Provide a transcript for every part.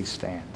Please stand.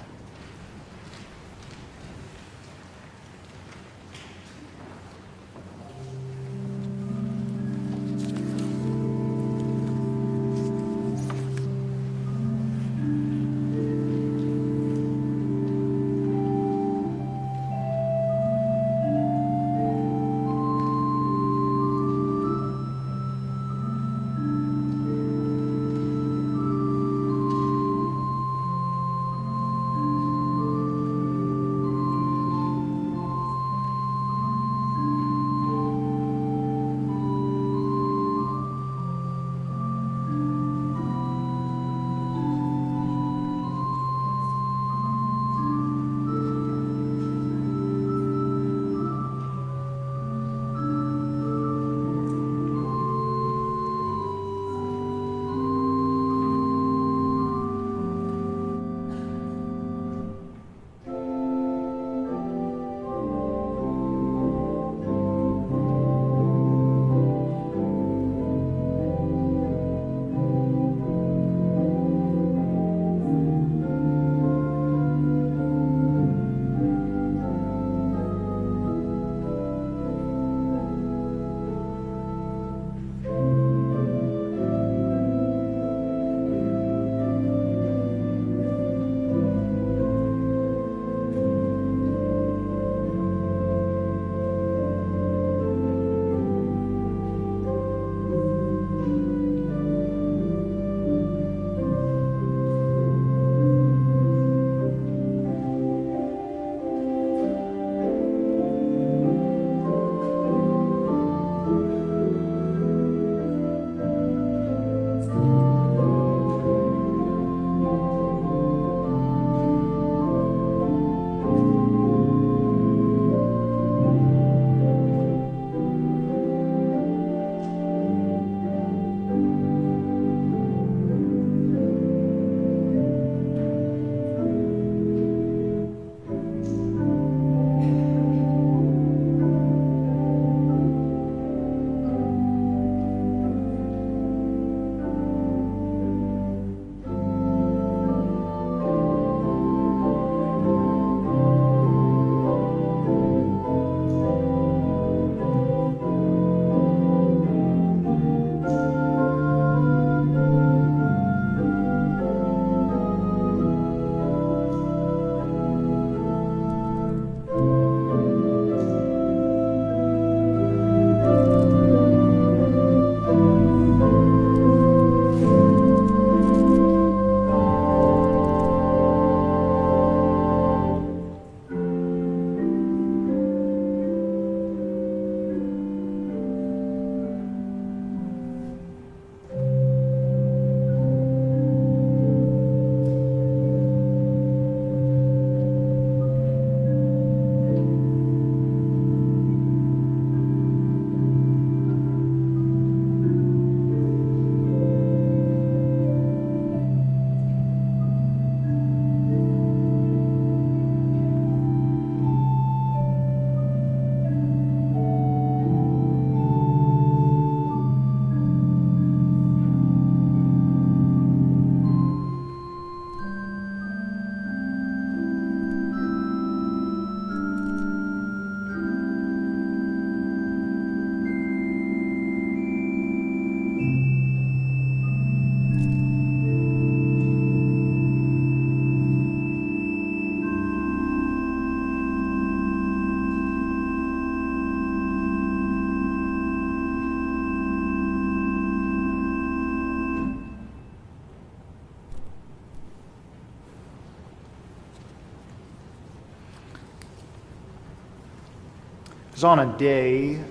was on a day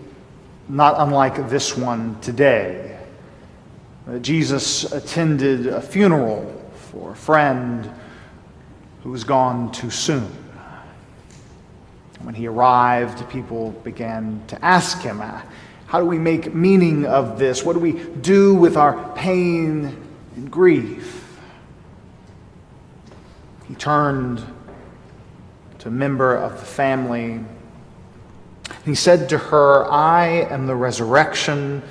not unlike this one today. Jesus attended a funeral for a friend who was gone too soon. When he arrived, people began to ask him, how do we make meaning of this? What do we do with our pain and grief? He turned to a member of the family. He said to her, I am the resurrection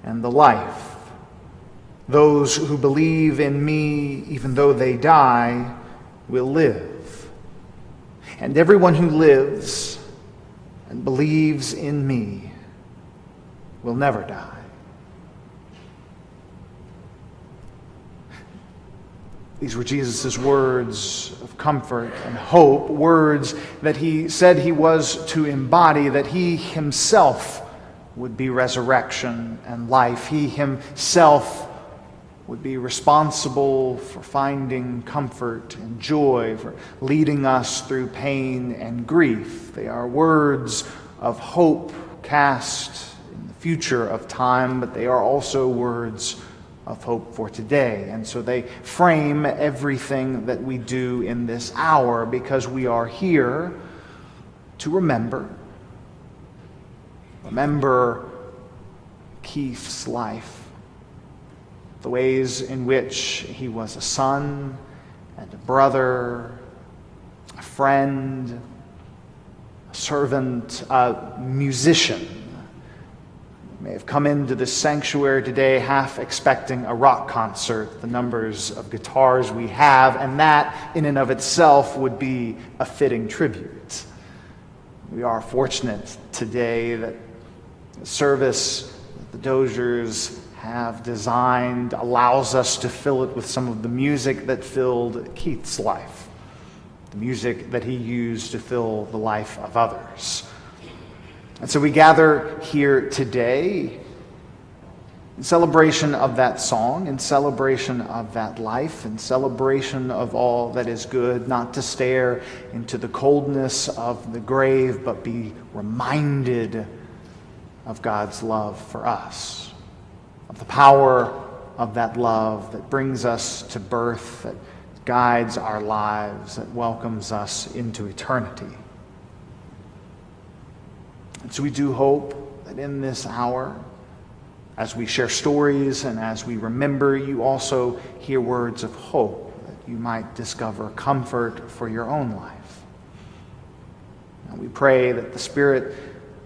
and the life. Those who believe in me, even though they die, will live. And everyone who lives and believes in me will never die. These were Jesus' words of comfort and hope, words that he said he was to embody, that he himself would be resurrection and life. He himself would be responsible for finding comfort and joy, for leading us through pain and grief. They are words of hope cast in the future of time, but they are also words of hope for today. And so they frame everything that we do in this hour, because we are here to remember Keith's life, the ways in which he was a son and a brother, a friend, a servant, a musician. May have come into this sanctuary today half expecting a rock concert, the numbers of guitars we have, and that in and of itself would be a fitting tribute. We are fortunate today that the service that the Doziers have designed allows us to fill it with some of the music that filled Keith's life, the music that he used to fill the life of others. And so we gather here today in celebration of that song, in celebration of that life, in celebration of all that is good, not to stare into the coldness of the grave, but be reminded of God's love for us, of the power of that love that brings us to birth, that guides our lives, that welcomes us into eternity. And so we do hope that in this hour, as we share stories and as we remember, you also hear words of hope, that you might discover comfort for your own life. And we pray that the Spirit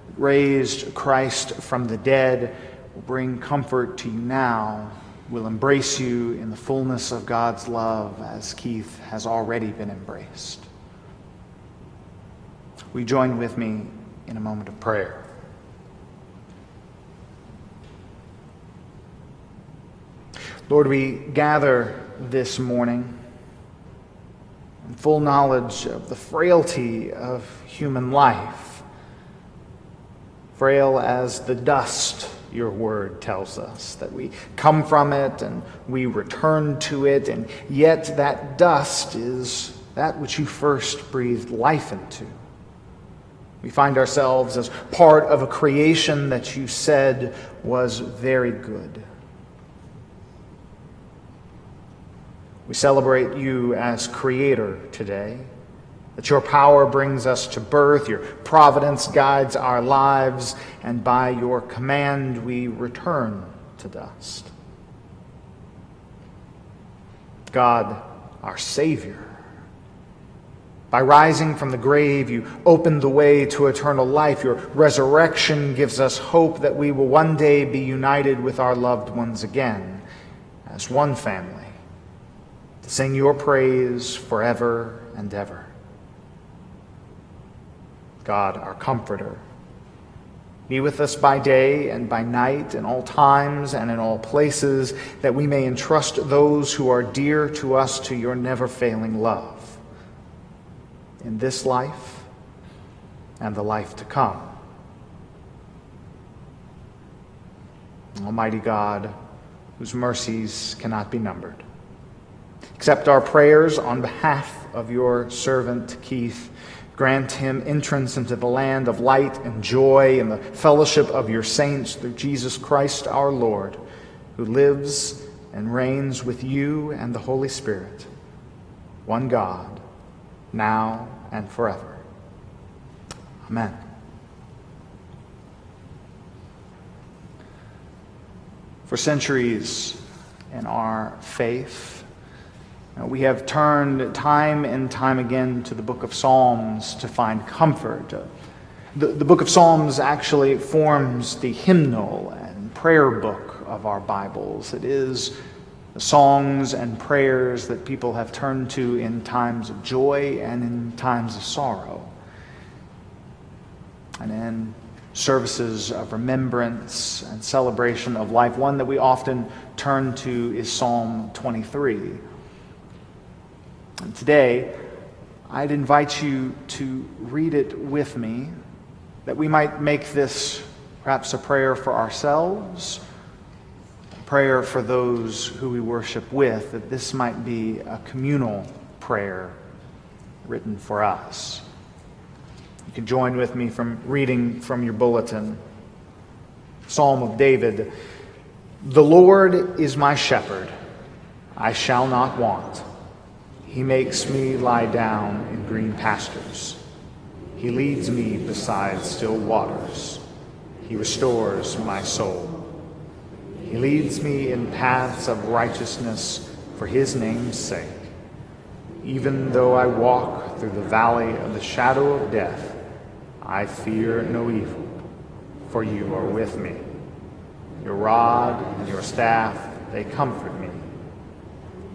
that raised Christ from the dead will bring comfort to you now, will embrace you in the fullness of God's love as Keith has already been embraced. Will you join with me in a moment of prayer? Lord, we gather this morning in full knowledge of the frailty of human life, frail as the dust, your word tells us, that we come from it and we return to it, and yet that dust is that which you first breathed life into. We find ourselves as part of a creation that you said was very good. We celebrate you as Creator today, that your power brings us to birth, your providence guides our lives, and by your command we return to dust. God, our Savior, by rising from the grave, you opened the way to eternal life. Your resurrection gives us hope that we will one day be united with our loved ones again as one family, to sing your praise forever and ever. God, our Comforter, be with us by day and by night, in all times and in all places, that we may entrust those who are dear to us to your never-failing love, in this life and the life to come. Almighty God, whose mercies cannot be numbered, accept our prayers on behalf of your servant Keith. Grant him entrance into the land of light and joy in the fellowship of your saints through Jesus Christ our Lord, who lives and reigns with you and the Holy Spirit, one God, now and forever. Amen. For centuries in our faith, we have turned time and time again to the book of Psalms to find comfort. The book of Psalms actually forms the hymnal and prayer book of our Bibles. It is the songs and prayers that people have turned to in times of joy and in times of sorrow, and in services of remembrance and celebration of life. One that we often turn to is Psalm 23. And today, I'd invite you to read it with me, that we might make this perhaps a prayer for ourselves, a prayer for those who we worship with, that this might be a communal prayer written for us. You can join with me from reading from your bulletin. Psalm of David. The Lord is my shepherd, I shall not want. He makes me lie down in green pastures. He leads me beside still waters. He restores my soul. He leads me in paths of righteousness for his name's sake. Even though I walk through the valley of the shadow of death, I fear no evil, for you are with me. Your rod and your staff, they comfort me.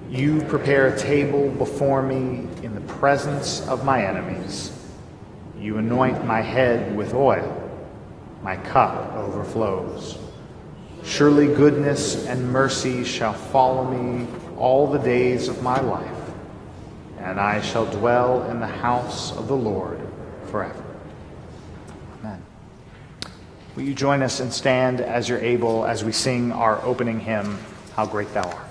You prepare a table before me in the presence of my enemies. You anoint my head with oil. My cup overflows. Surely goodness and mercy shall follow me all the days of my life, and I shall dwell in the house of the Lord forever. Amen. Will you join us and stand as you're able as we sing our opening hymn, How Great Thou Art.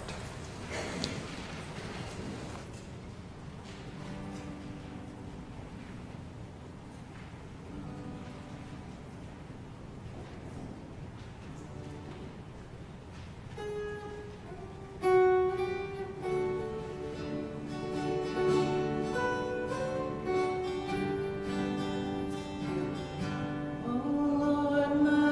When I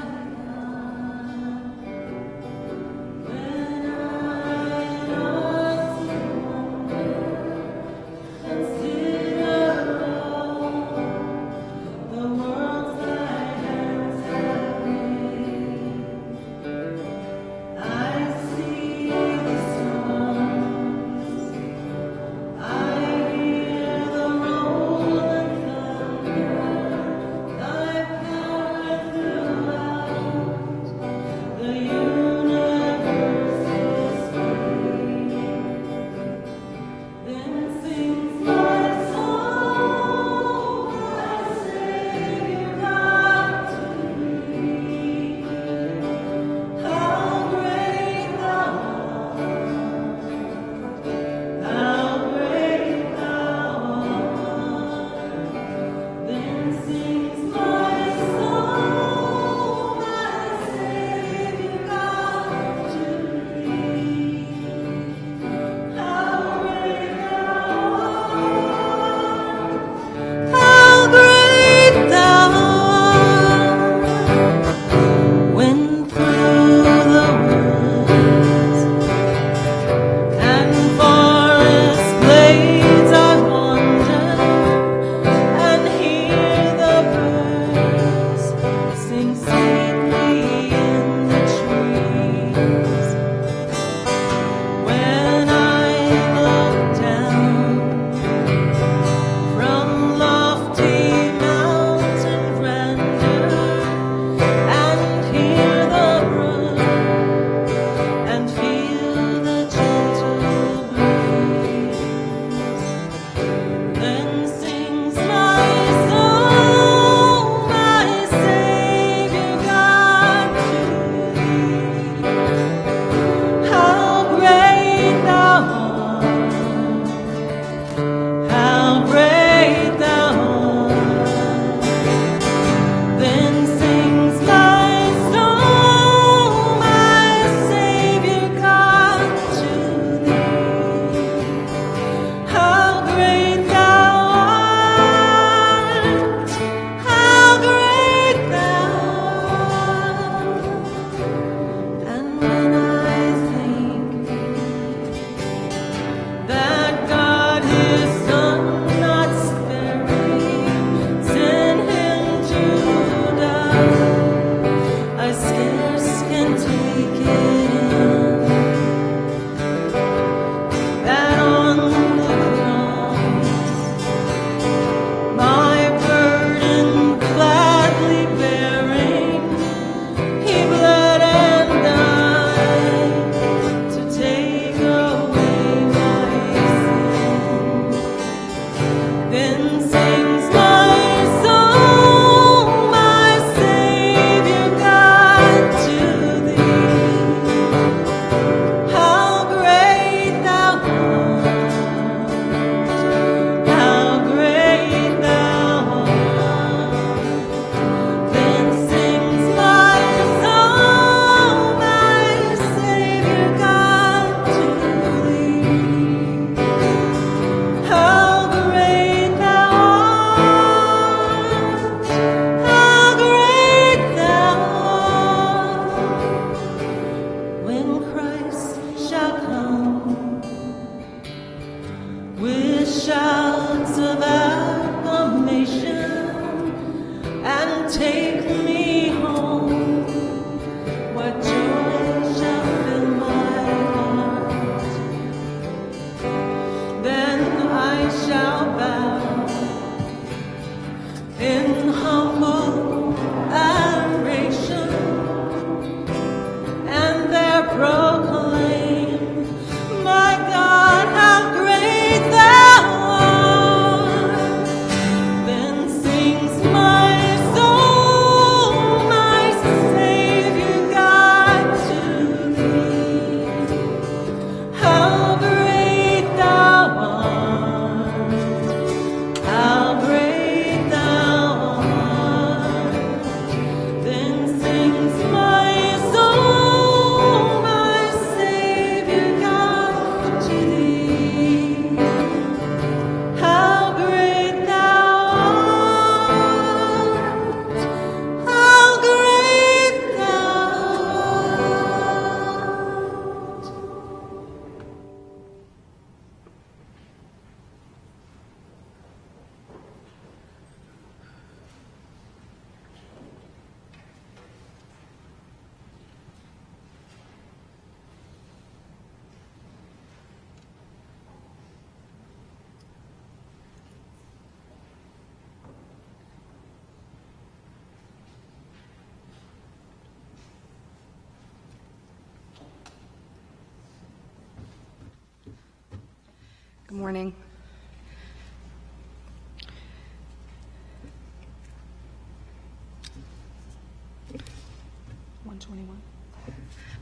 Morning.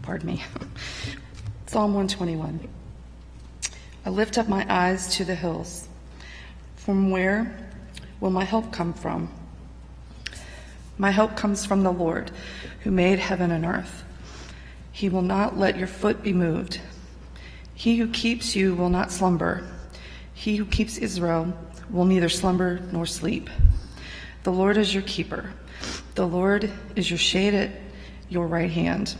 Pardon me. Psalm 121. I lift up my eyes to the hills. From where will my help come from? My help comes from the Lord, who made heaven and earth. He will not let your foot be moved. He who keeps you will not slumber. He who keeps Israel will neither slumber nor sleep. The Lord is your keeper. The Lord is your shade at your right hand.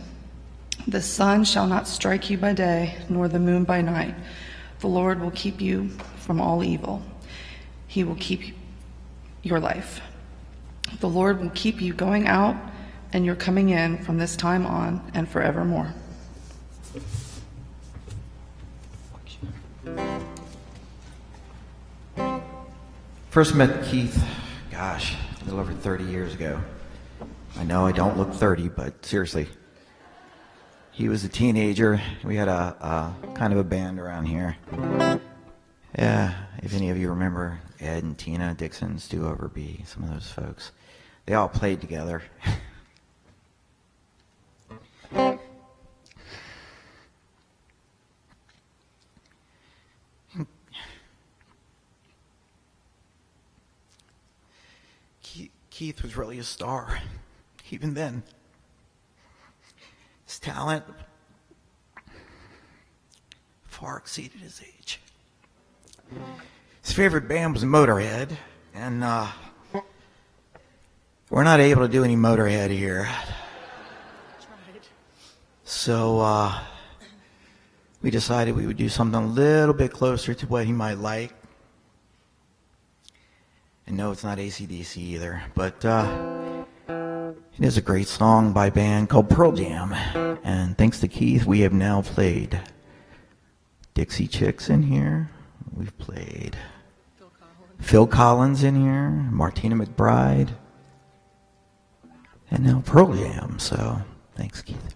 The sun shall not strike you by day, nor the moon by night. The Lord will keep you from all evil. He will keep your life. The Lord will keep you going out and your coming in from this time on and forevermore. First met Keith, a little over 30 years ago. I know I don't look 30, but seriously. He was a teenager. We had a kind of a band around here. Yeah, if any of you remember Ed and Tina Dixon, Stu Overby, some of those folks. They all played together. Keith was really a star, even then. His talent far exceeded his age. His favorite band was Motorhead, and we're not able to do any Motorhead here. So we decided we would do something a little bit closer to what he might like. And no, it's not AC/DC either, but it is a great song by a band called Pearl Jam. And thanks to Keith, we have now played Dixie Chicks in here. We've played Phil Collins in here, Martina McBride, and now Pearl Jam. So thanks, Keith.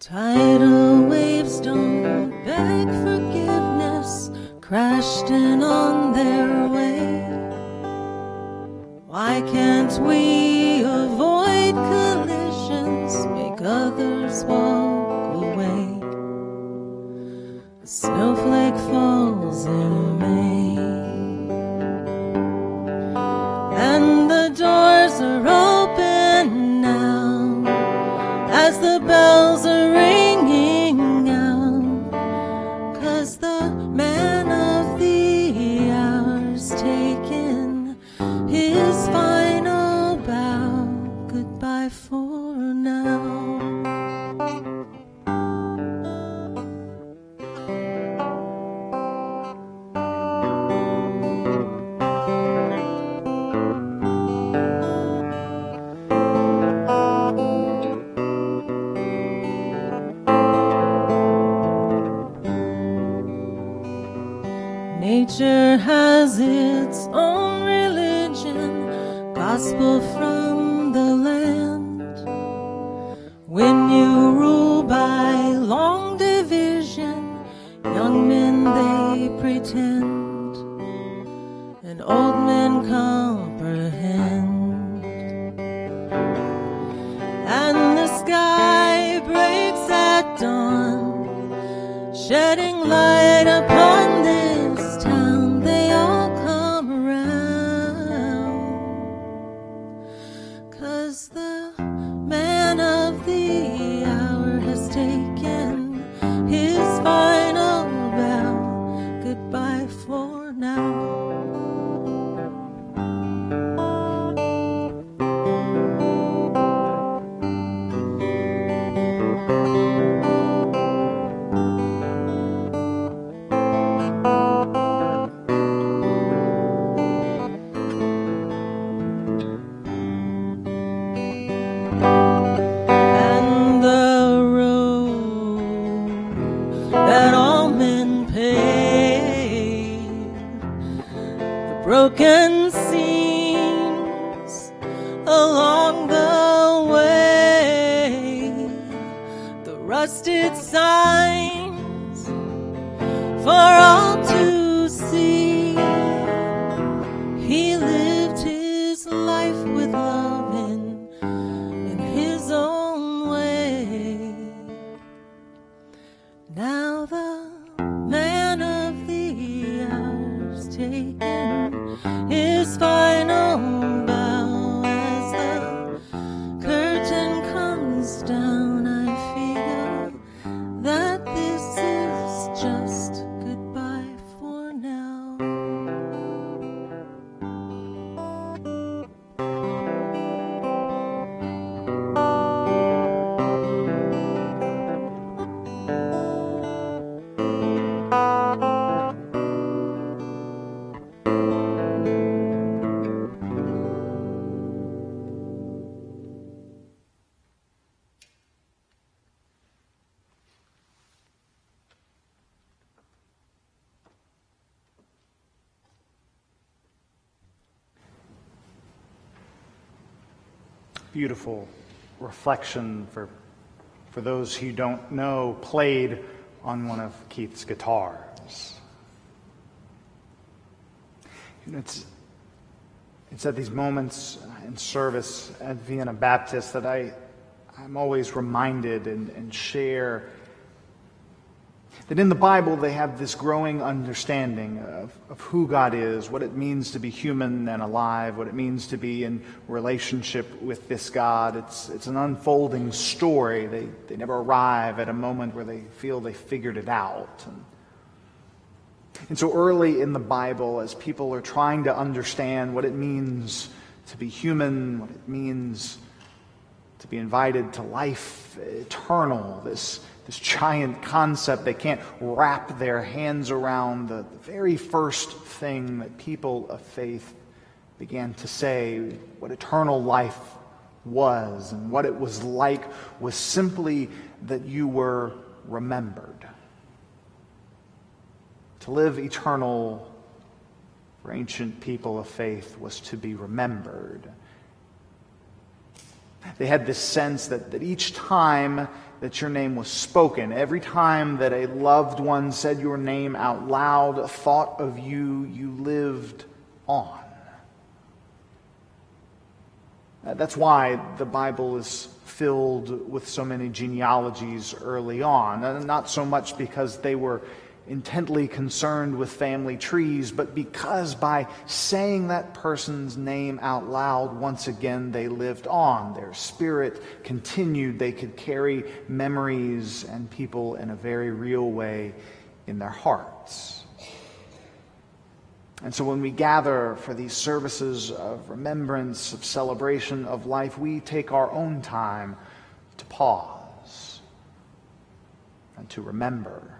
Tidal waves don't beg forgiveness, crashed in on their way. Why can't we avoid collisions, make others walk away? A snowflake falls in May, and the doors are open now as the bells are ringing out, 'cause the man of the hour's taken his final bow. Goodbye for now. Nature has its own religion, gospel from the land. When you rule by long division, young men they pretend, and old men comprehend. And the sky breaks at dawn, shedding light upon this town. They all come around, 'cause the man of the hour has taken his final bow. Goodbye for now. broken seams along the way, the rusted signs for all to see. He lived his life with love in his own way. Now the man of the hour's taken his final bow. As the curtain comes down, I feel that this is just goodbye for now. Beautiful reflection for those who don't know, played on one of Keith's guitars. You know, it's at these moments in service at Vienna Baptist that I'm always reminded and share that in the Bible they have this growing understanding of who God is, what it means to be human and alive, what it means to be in relationship with this God. It's an unfolding story. They never arrive at a moment where they feel they figured it out. And so early in the Bible, as people are trying to understand what it means to be human, what it means to be invited to life eternal, this giant concept they can't wrap their hands around, the very first thing that people of faith began to say, what eternal life was and what it was like, was simply that you were remembered. To live eternal for ancient people of faith was to be remembered. They had this sense that each time that your name was spoken, every time that a loved one said your name out loud, thought of you, you lived on. That's why the Bible is filled with so many genealogies early on. And not so much because they were intently concerned with family trees, but because by saying that person's name out loud, once again they lived on. Their spirit continued. They could carry memories and people in a very real way in their hearts. And so when we gather for these services of remembrance, of celebration of life, we take our own time to pause and to remember.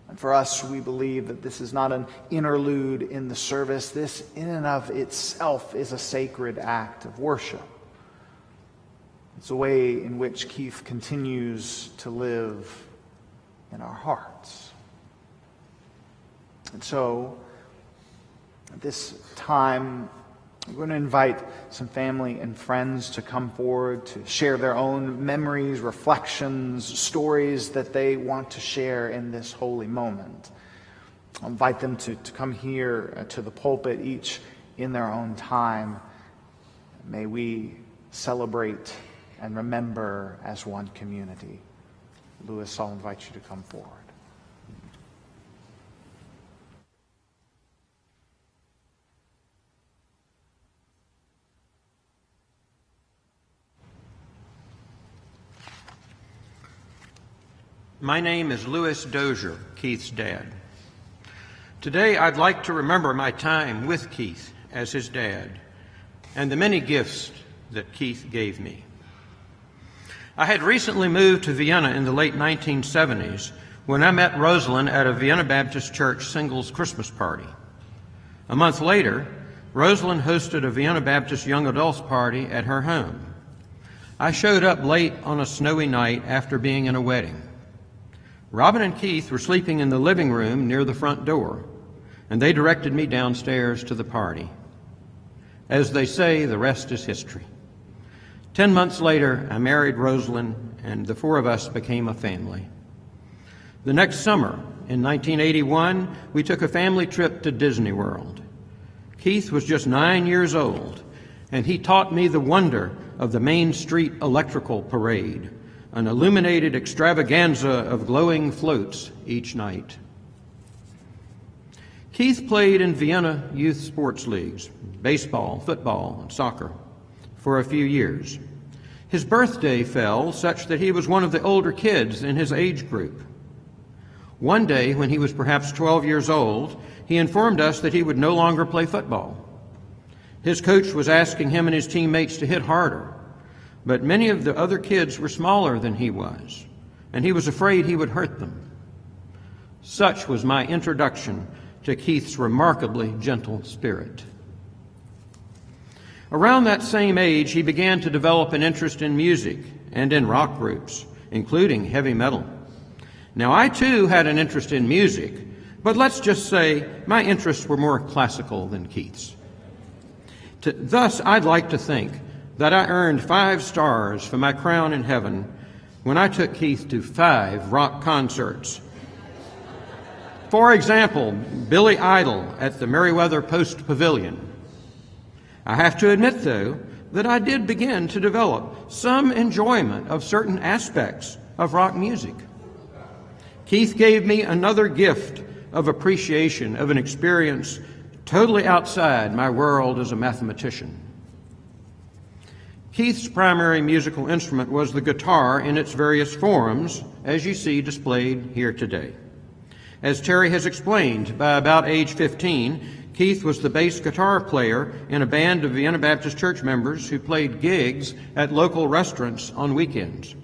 And for us, we believe that this is not an interlude in the service. This, in and of itself, is a sacred act of worship. It's a way in which Keith continues to live in our hearts. And so, at this time, we're going to invite some family and friends to come forward to share their own memories, reflections, stories that they want to share in this holy moment. I'll invite them to come here to the pulpit, each in their own time. May we celebrate and remember as one community. Louis, I'll invite you to come forward. My name is Louis Dozier, Keith's dad. Today I'd like to remember my time with Keith as his dad and the many gifts that Keith gave me. I had recently moved to Vienna in the late 1970s when I met Rosalind at a Vienna Baptist Church singles Christmas party. A month later, Rosalind hosted a Vienna Baptist young adults party at her home. I showed up late on a snowy night after being in a wedding. Robin and Keith were sleeping in the living room near the front door, and they directed me downstairs to the party. As they say, the rest is history. 10 months later, I married Rosalind, and the four of us became a family. The next summer, in 1981, we took a family trip to Disney World. Keith was just 9 years old, and he taught me the wonder of the Main Street Electrical Parade, an illuminated extravaganza of glowing floats each night. Keith played in Vienna youth sports leagues, baseball, football, and soccer, for a few years. His birthday fell such that he was one of the older kids in his age group. One day, when he was perhaps 12 years old, he informed us that he would no longer play football. His coach was asking him and his teammates to hit harder, but many of the other kids were smaller than he was, and he was afraid he would hurt them. Such was my introduction to Keith's remarkably gentle spirit. Around that same age, he began to develop an interest in music and in rock groups, including heavy metal. Now, I too had an interest in music, but let's just say my interests were more classical than Keith's. Thus, I'd like to think that I earned 5 stars for my crown in heaven when I took Keith to 5 rock concerts. For example, Billy Idol at the Merriweather Post Pavilion. I have to admit, though, that I did begin to develop some enjoyment of certain aspects of rock music. Keith gave me another gift of appreciation of an experience totally outside my world as a mathematician. Keith's primary musical instrument was the guitar in its various forms, as you see displayed here today. As Terry has explained, by about age 15, Keith was the bass guitar player in a band of Vienna Baptist Church members who played gigs at local restaurants on weekends.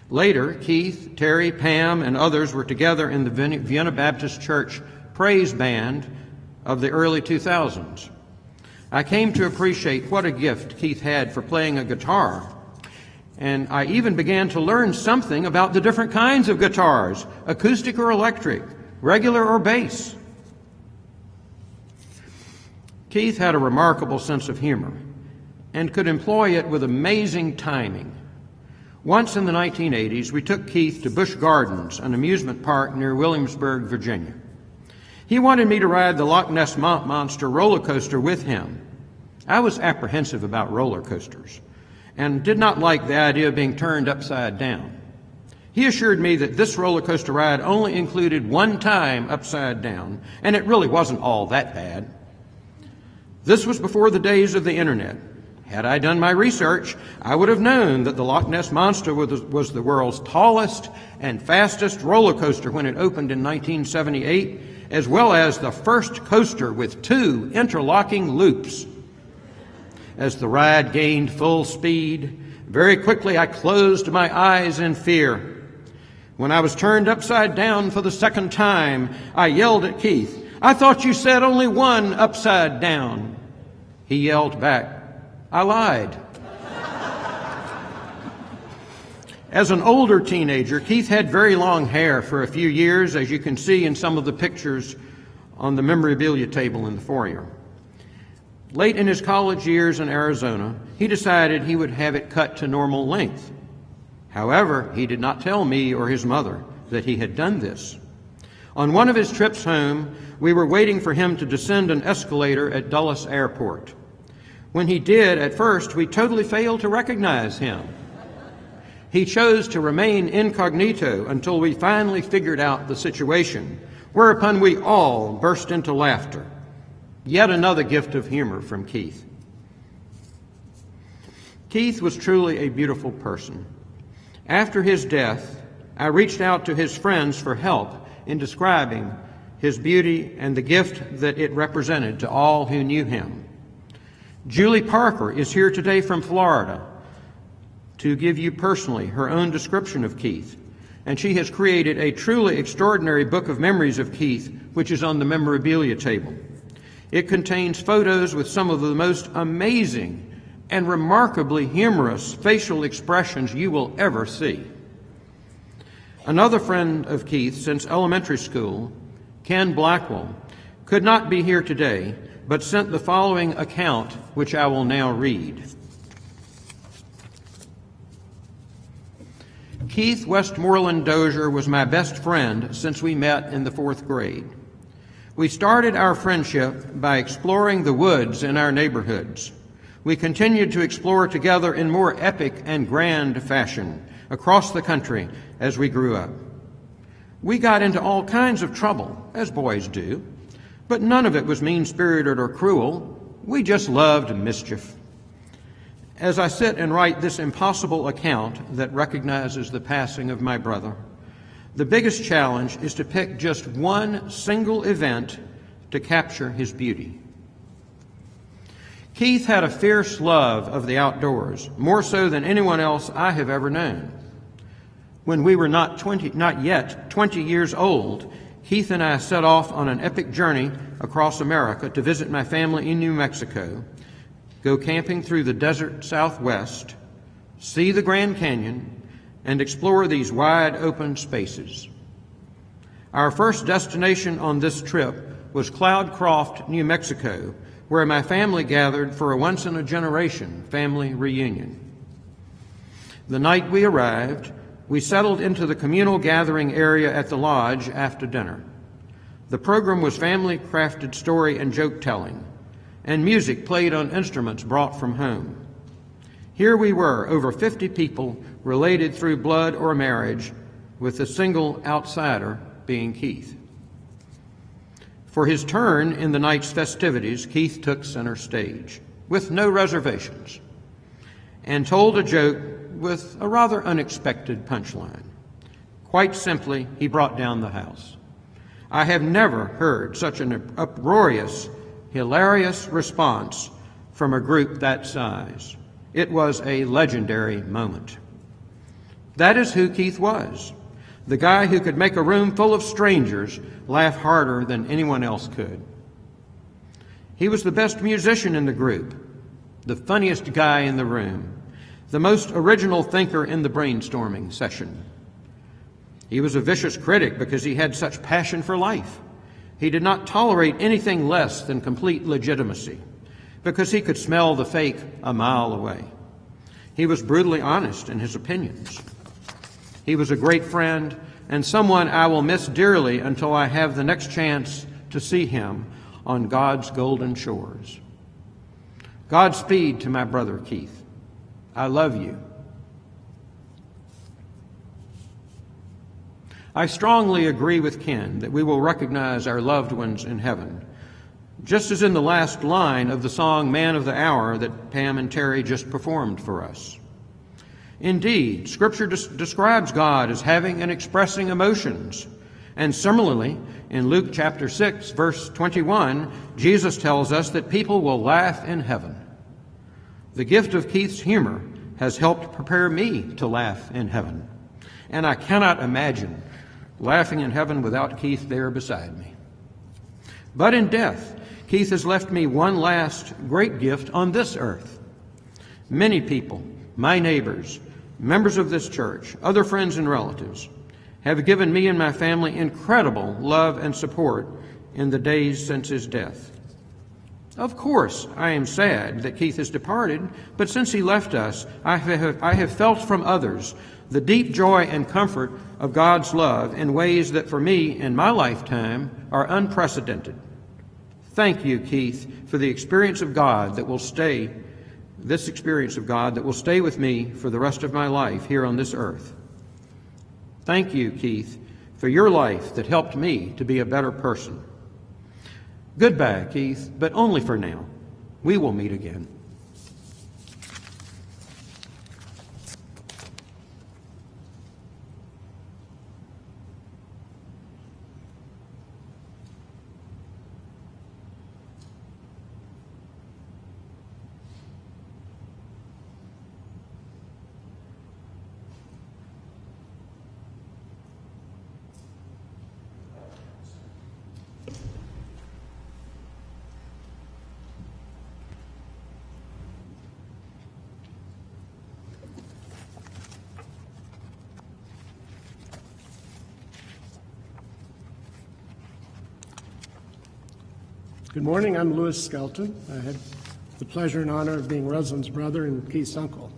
Later, Keith, Terry, Pam, and others were together in the Vienna Baptist Church praise band of the early 2000s. I came to appreciate what a gift Keith had for playing a guitar, and I even began to learn something about the different kinds of guitars, acoustic or electric, regular or bass. Keith had a remarkable sense of humor and could employ it with amazing timing. Once in the 1980s, we took Keith to Busch Gardens, an amusement park near Williamsburg, Virginia. He wanted me to ride the Loch Ness Monster roller coaster with him. I was apprehensive about roller coasters and did not like the idea of being turned upside down. He assured me that this roller coaster ride only included one time upside down, and it really wasn't all that bad. This was before the days of the internet. Had I done my research, I would have known that the Loch Ness Monster was the world's tallest and fastest roller coaster when it opened in 1978, as well as the first coaster with 2 interlocking loops. As the ride gained full speed, very quickly I closed my eyes in fear. When I was turned upside down for the second time, I yelled at Keith, "I thought you said only one upside down." He yelled back, "I lied." As an older teenager, Keith had very long hair for a few years, as you can see in some of the pictures on the memorabilia table in the foyer. Late in his college years in Arizona, he decided he would have it cut to normal length. However, he did not tell me or his mother that he had done this. On one of his trips home, we were waiting for him to descend an escalator at Dulles Airport. When he did, at first, we totally failed to recognize him. He chose to remain incognito until we finally figured out the situation, whereupon we all burst into laughter. Yet another gift of humor from Keith. Keith was truly a beautiful person. After his death, I reached out to his friends for help in describing his beauty and the gift that it represented to all who knew him. Julie Parker is here today from Florida to give you personally her own description of Keith, and she has created a truly extraordinary book of memories of Keith, which is on the memorabilia table. It contains photos with some of the most amazing and remarkably humorous facial expressions you will ever see. Another friend of Keith since elementary school, Ken Blackwell, could not be here today, but sent the following account, which I will now read. Keith Westmoreland Dozier was my best friend since we met in the 4th grade. We started our friendship by exploring the woods in our neighborhoods. We continued to explore together in more epic and grand fashion across the country as we grew up. We got into all kinds of trouble, as boys do, but none of it was mean-spirited or cruel. We just loved mischief. As I sit and write this impossible account that recognizes the passing of my brother, the biggest challenge is to pick just one single event to capture his beauty. Keith had a fierce love of the outdoors, more so than anyone else I have ever known. When we were not yet 20 years old, Keith and I set off on an epic journey across America to visit my family in New Mexico, go camping through the desert Southwest, see the Grand Canyon, and explore these wide open spaces. Our first destination on this trip was Cloudcroft, New Mexico, where my family gathered for a once-in-a-generation family reunion. The night we arrived, we settled into the communal gathering area at the lodge after dinner. The program was family-crafted story and joke-telling, and music played on instruments brought from home. Here we were, over 50 people related through blood or marriage, with the single outsider being Keith. For his turn in the night's festivities, Keith took center stage, with no reservations, and told a joke with a rather unexpected punchline. Quite simply, he brought down the house. I have never heard such an uproarious, hilarious response from a group that size. It was a legendary moment. That is who Keith was, the guy who could make a room full of strangers laugh harder than anyone else could. He was the best musician in the group, the funniest guy in the room, the most original thinker in the brainstorming session. He was a vicious critic because he had such passion for life. He did not tolerate anything less than complete legitimacy because he could smell the fake a mile away. He was brutally honest in his opinions. He was a great friend and someone I will miss dearly until I have the next chance to see him on God's golden shores. Godspeed to my brother Keith. I love you. I strongly agree with Ken that we will recognize our loved ones in heaven, just as in the last line of the song Man of the Hour that Pam and Terry just performed for us. Indeed, Scripture describes God as having and expressing emotions. And similarly, in Luke chapter 6, verse 21, Jesus tells us that people will laugh in heaven. The gift of Keith's humor has helped prepare me to laugh in heaven. And I cannot imagine laughing in heaven without Keith there beside me. But in death, Keith has left me one last great gift on this earth. Many people, my neighbors, members of this church, other friends and relatives, have given me and my family incredible love and support in the days since his death. Of course, I am sad that Keith has departed, but since he left us, I have felt from others the deep joy and comfort of God's love in ways that for me in my lifetime are unprecedented. Thank you, Keith, for the experience of God that will stay, this experience of God that will stay with me for the rest of my life here on this earth. Thank you, Keith, for your life that helped me to be a better person. Goodbye, Keith, but only for now. We will meet again. Good morning. I'm Louis Skelton. I had the pleasure and honor of being Rosalind's brother and Keith's uncle.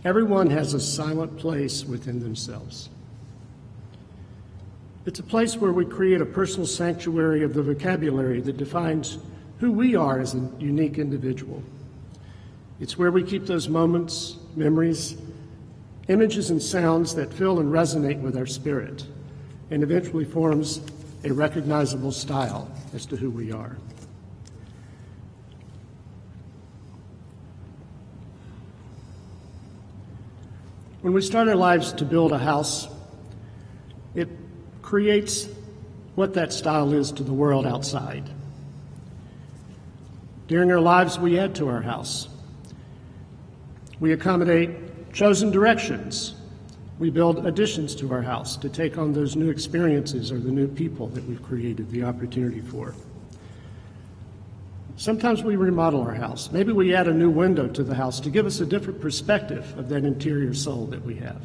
Everyone has a silent place within themselves. It's a place where we create a personal sanctuary of the vocabulary that defines who we are as a unique individual. It's where we keep those moments, memories, images, and sounds that fill and resonate with our spirit, and eventually forms a recognizable style as to who we are. When we start our lives to build a house, it creates what that style is to the world outside. During our lives, we add to our house. We accommodate chosen directions. We build additions to our house to take on those new experiences or the new people that we've created the opportunity for. Sometimes we remodel our house. Maybe we add a new window to the house to give us a different perspective of that interior soul that we have.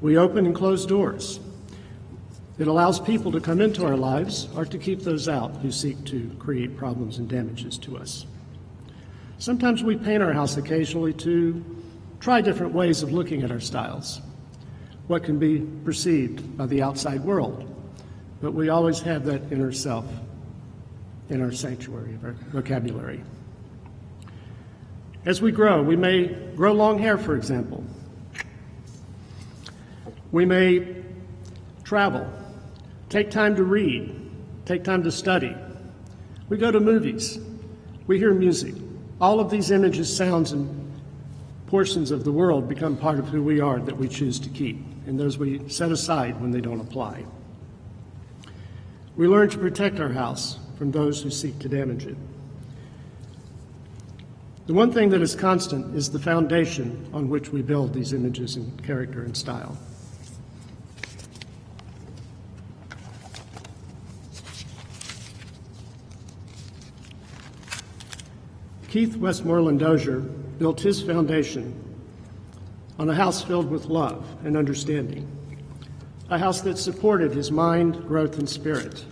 We open and close doors. It allows people to come into our lives or to keep those out who seek to create problems and damages to us. Sometimes we paint our house occasionally to try different ways of looking at our styles, what can be perceived by the outside world, but we always have that inner self in our sanctuary of our vocabulary. As we grow, we may grow long hair, for example. We may travel, take time to read, take time to study. We go to movies, we hear music. All of these images, sounds, and portions of the world become part of who we are that we choose to keep, and those we set aside when they don't apply. We learn to protect our house from those who seek to damage it. The one thing that is constant is the foundation on which we build these images in character and style. Keith Westmoreland Dozier built his foundation on a house filled with love and understanding, a house that supported his mind, growth, and spirit.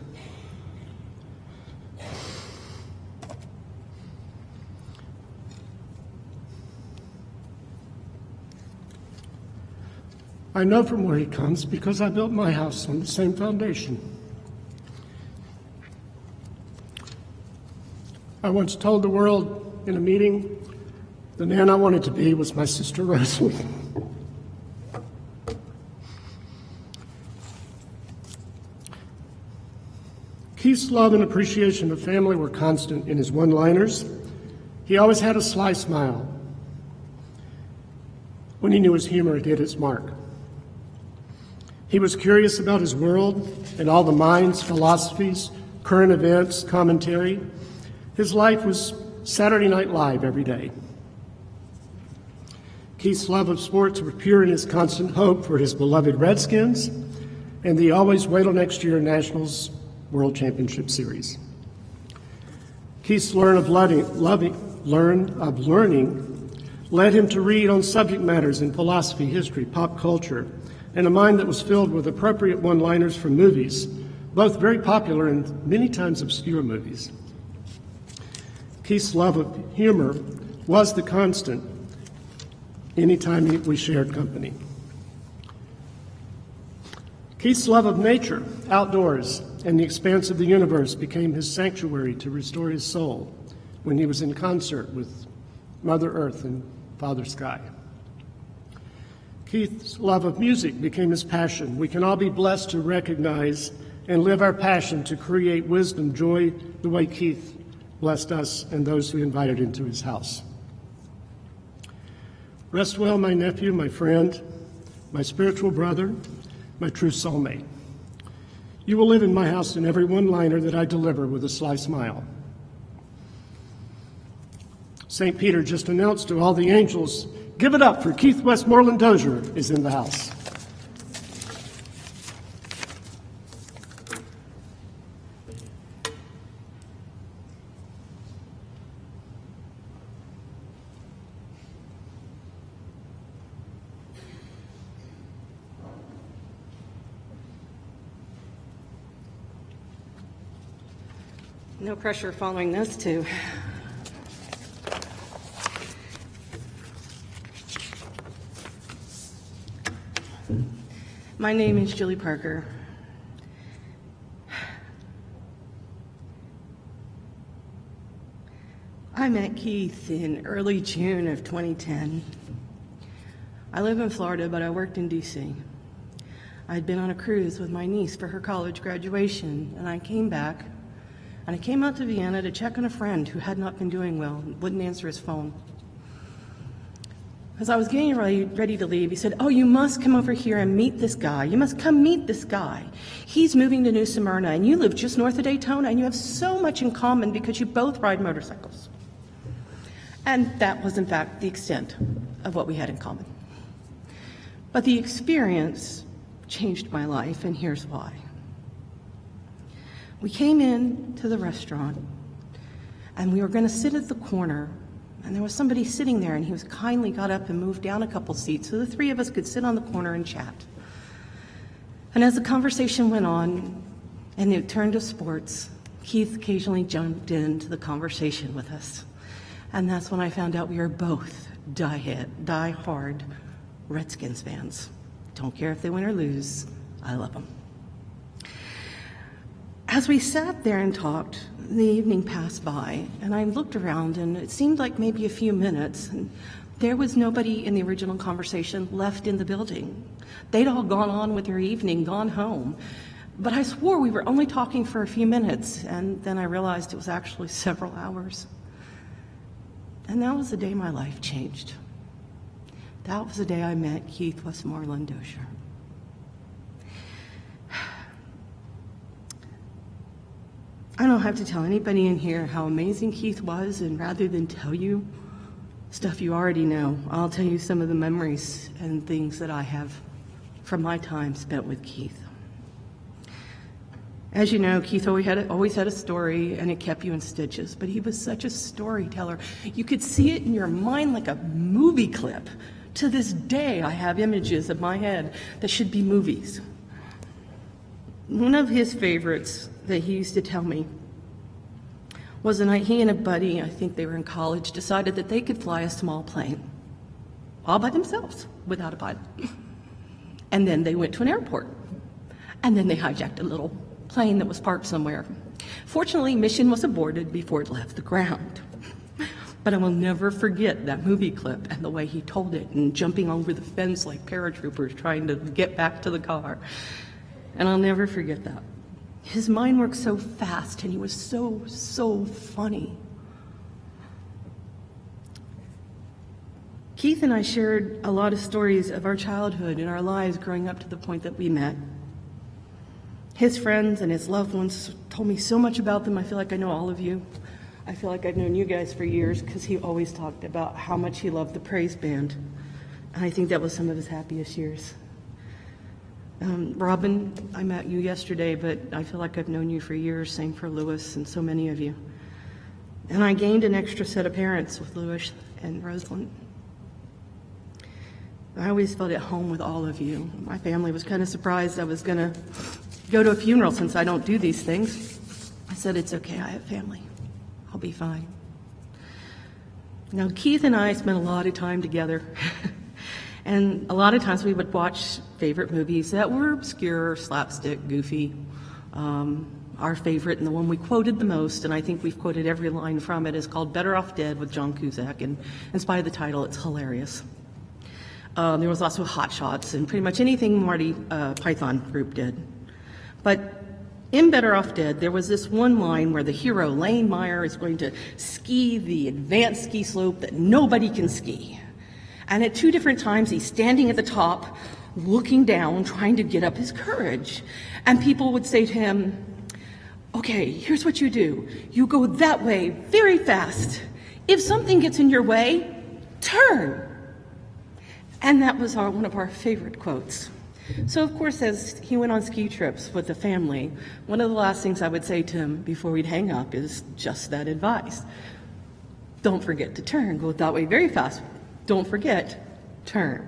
I know from where he comes because I built my house on the same foundation. I once told the world in a meeting, the man I wanted to be was my sister Rosalind. Keith's love and appreciation of family were constant in his one-liners. He always had a sly smile when he knew his humor had hit its mark. He was curious about his world and all the minds, philosophies, current events, commentary. His life was Saturday Night Live every day. Keith's love of sports was pure in his constant hope for his beloved Redskins and the always wait till next year Nationals World Championship Series. Keith's learn of learning led him to read on subject matters in philosophy, history, pop culture, and a mind that was filled with appropriate one-liners from movies, both very popular and many times obscure movies. Keith's love of humor was the constant anytime we shared company. Keith's love of nature, outdoors, and the expanse of the universe became his sanctuary to restore his soul when he was in concert with Mother Earth and Father Sky. Keith's love of music became his passion. We can all be blessed to recognize and live our passion to create wisdom, joy, the way Keith blessed us and those who invited into his house. Rest well, my nephew, my friend, my spiritual brother, my true soulmate. You will live in my house in every one-liner that I deliver with a sly smile. St. Peter just announced to all the angels, give it up for Keith Westmoreland Dozier is in the house. No pressure following this, too. My name is Julie Parker. I met Keith in early June of 2010. I live in Florida, but I worked in D.C. I'd been on a cruise with my niece for her college graduation, and I came back, and I came out to Vienna to check on a friend who had not been doing well and wouldn't answer his phone. As I was getting ready to leave, he said, "Oh, you must come over here and meet this guy. You must come meet this guy. He's moving to New Smyrna, and you live just north of Daytona, and you have so much in common because you both ride motorcycles." And that was, in fact, the extent of what we had in common. But the experience changed my life, and here's why. We came in to the restaurant, and we were going to sit at the corner, and there was somebody sitting there, and he was kindly got up and moved down a couple seats so the three of us could sit on the corner and chat. And as the conversation went on, and it turned to sports, Keith occasionally jumped into the conversation with us. And that's when I found out we were both die-hard Redskins fans. Don't care if they win or lose, I love them. As we sat there and talked, the evening passed by, and I looked around, and it seemed like maybe a few minutes, and there was nobody in the original conversation left in the building. They'd all gone on with their evening, gone home. But I swore we were only talking for a few minutes, and then I realized it was actually several hours. And that was the day my life changed. That was the day I met Keith Westmoreland Dozier. I don't have to tell anybody in here how amazing Keith was, and rather than tell you stuff you already know, I'll tell you some of the memories and things that I have from my time spent with Keith. As you know, Keith always had a story, and it kept you in stitches, but he was such a storyteller. You could see it in your mind like a movie clip. To this day, I have images in my head that should be movies. One of his favorites that he used to tell me was the night he and a buddy, I think they were in college, decided that they could fly a small plane all by themselves without a pilot. And then they went to an airport, and then they hijacked a little plane that was parked somewhere. Fortunately, mission was aborted before it left the ground. But I will never forget that movie clip and the way he told it, and jumping over the fence like paratroopers trying to get back to the car. And I'll never forget that. His mind worked so fast, and he was so funny. Keith and I shared a lot of stories of our childhood and our lives growing up to the point that we met. His friends and his loved ones told me so much about them. I feel like I know all of you. I feel like I've known you guys for years because he always talked about how much he loved the praise band. And I think that was some of his happiest years. Robin, I met you yesterday, but I feel like I've known you for years. Same for Lewis and so many of you. And I gained an extra set of parents with Lewis and Rosalind. I always felt at home with all of you. My family was kind of surprised I was going to go to a funeral since I don't do these things. I said, it's okay, I have family. I'll be fine. Now, Keith and I spent a lot of time together. And a lot of times we would watch favorite movies that were obscure, slapstick, goofy. Our favorite and the one we quoted the most, and I think we've quoted every line from it, is called Better Off Dead with John Cusack. And in spite of the title, it's hilarious. There was also Hot Shots and pretty much anything Marty Python group did. But in Better Off Dead, there was this one line where the hero, Lane Meyer, is going to ski the advanced ski slope that nobody can ski. And at two different times, he's standing at the top, looking down, trying to get up his courage. And people would say to him, okay, here's what you do. You go that way very fast. If something gets in your way, turn. And that was one of our favorite quotes. So, of course, as he went on ski trips with the family, one of the last things I would say to him before we'd hang up is just that advice. Don't forget to turn. Go that way very fast. Don't forget, turn.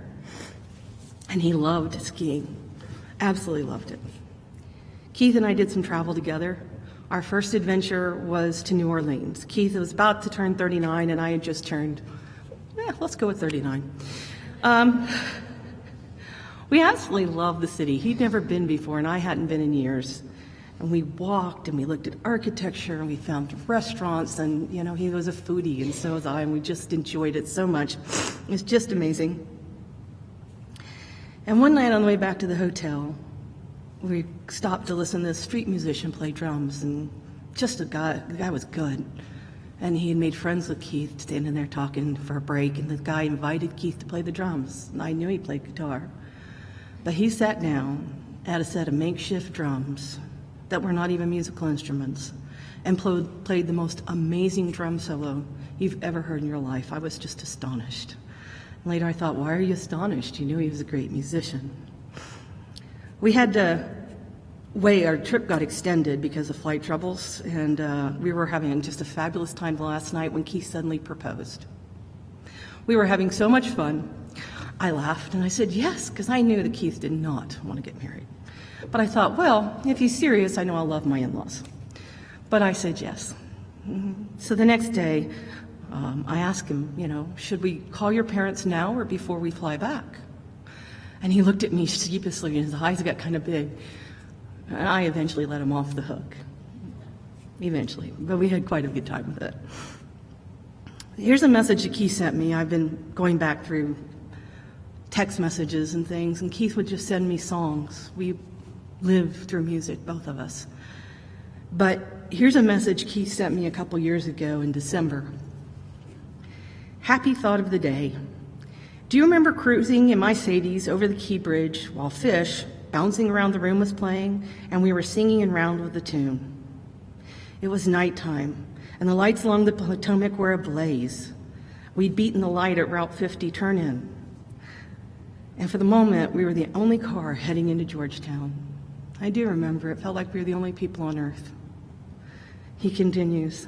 And he loved skiing. Absolutely loved it. Keith and I did some travel together. Our first adventure was to New Orleans. Keith was about to turn 39, and I had just turned, let's go with 39. We absolutely loved the city. He'd never been before, and I hadn't been in years. And we walked, and we looked at architecture, and we found restaurants, and, he was a foodie, and so was I, and we just enjoyed it so much. It was just amazing. And one night on the way back to the hotel, we stopped to listen to this street musician play drums, and the guy was good. And he had made friends with Keith, standing there talking for a break, and the guy invited Keith to play the drums. And I knew he played guitar. But he sat down at a set of makeshift drums that were not even musical instruments and played the most amazing drum solo you've ever heard in your life. I was just astonished. And later I thought, why are you astonished? You knew he was a great musician. We had to our trip got extended because of flight troubles, and we were having just a fabulous time the last night when Keith suddenly proposed. We were having so much fun. I laughed and I said yes, because I knew that Keith did not want to get married. But I thought, well, if he's serious, I know I'll love my in-laws. But I said yes. So the next day, I asked him, should we call your parents now or before we fly back? And he looked at me sheepishly, and his eyes got kind of big. And I eventually let him off the hook. Eventually. But we had quite a good time with it. Here's a message that Keith sent me. I've been going back through text messages and things, and Keith would just send me songs. We live through music, both of us. But here's a message Keith sent me a couple years ago in December. Happy thought of the day. Do you remember cruising in my Sadie's over the Key Bridge while Fish, bouncing around the room, was playing, and we were singing in round with the tune? It was nighttime, and the lights along the Potomac were ablaze. We'd beaten the light at Route 50 turn-in. And for the moment, we were the only car heading into Georgetown. I do remember, it felt like we were the only people on earth. He continues,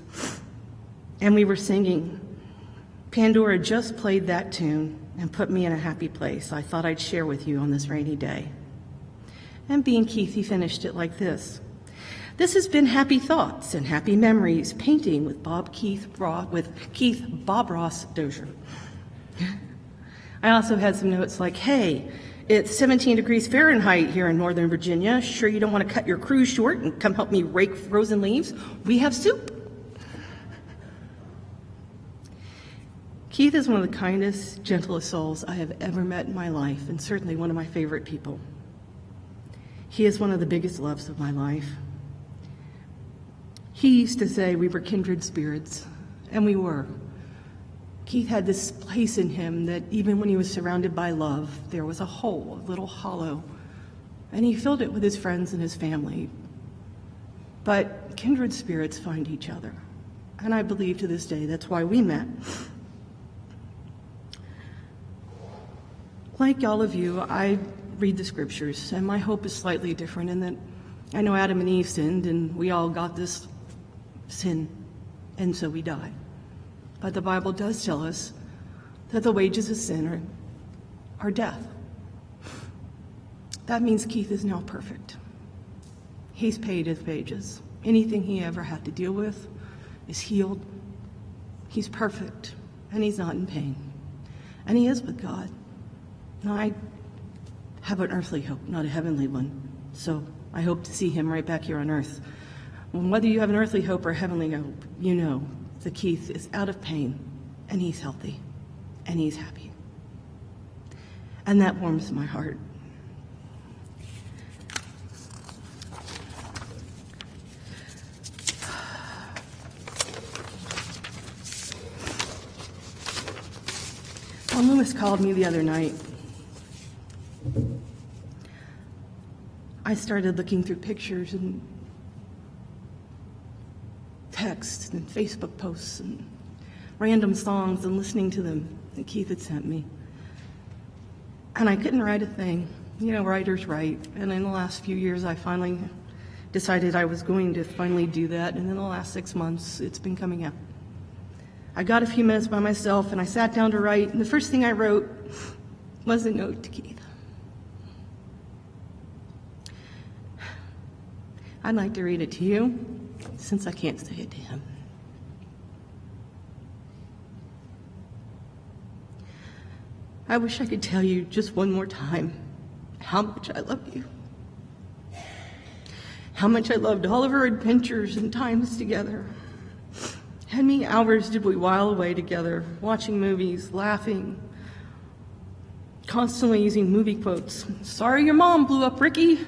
and we were singing. Pandora just played that tune and put me in a happy place I thought I'd share with you on this rainy day. And being Keith, he finished it like this. This has been Happy Thoughts and Happy Memories, painting with Keith Bob Ross Dozier. I also had some notes like, hey, it's 17 degrees Fahrenheit here in Northern Virginia. Sure you don't want to cut your cruise short and come help me rake frozen leaves? We have soup. Keith is one of the kindest, gentlest souls I have ever met in my life, and certainly one of my favorite people. He is one of the biggest loves of my life. He used to say we were kindred spirits, and we were. Keith had this place in him that even when he was surrounded by love, there was a hole, a little hollow, and he filled it with his friends and his family. But kindred spirits find each other, and I believe to this day that's why we met. Like all of you, I read the scriptures, and my hope is slightly different in that I know Adam and Eve sinned, and we all got this sin, and so we die. But the Bible does tell us that the wages of sin are death. That means Keith is now perfect. He's paid his wages. Anything he ever had to deal with is healed. He's perfect, and he's not in pain. And he is with God. Now, I have an earthly hope, not a heavenly one. So I hope to see him right back here on earth. And whether you have an earthly hope or a heavenly hope, you know that Keith is out of pain, and he's healthy, and he's happy. And that warms my heart. When Lewis called me the other night, I started looking through pictures and texts and Facebook posts and random songs and listening to them that Keith had sent me. And I couldn't write a thing. You know, writers write. And in the last few years, I finally decided I was going to finally do that. And in the last 6 months, it's been coming out. I got a few minutes by myself, and I sat down to write. And the first thing I wrote was a note to Keith. I'd like to read it to you. since I can't say it to him. I wish I could tell you just one more time how much I love you. How much I loved all of our adventures and times together. How many hours did we while away together, watching movies, laughing, constantly using movie quotes. Sorry your mom blew up Ricky.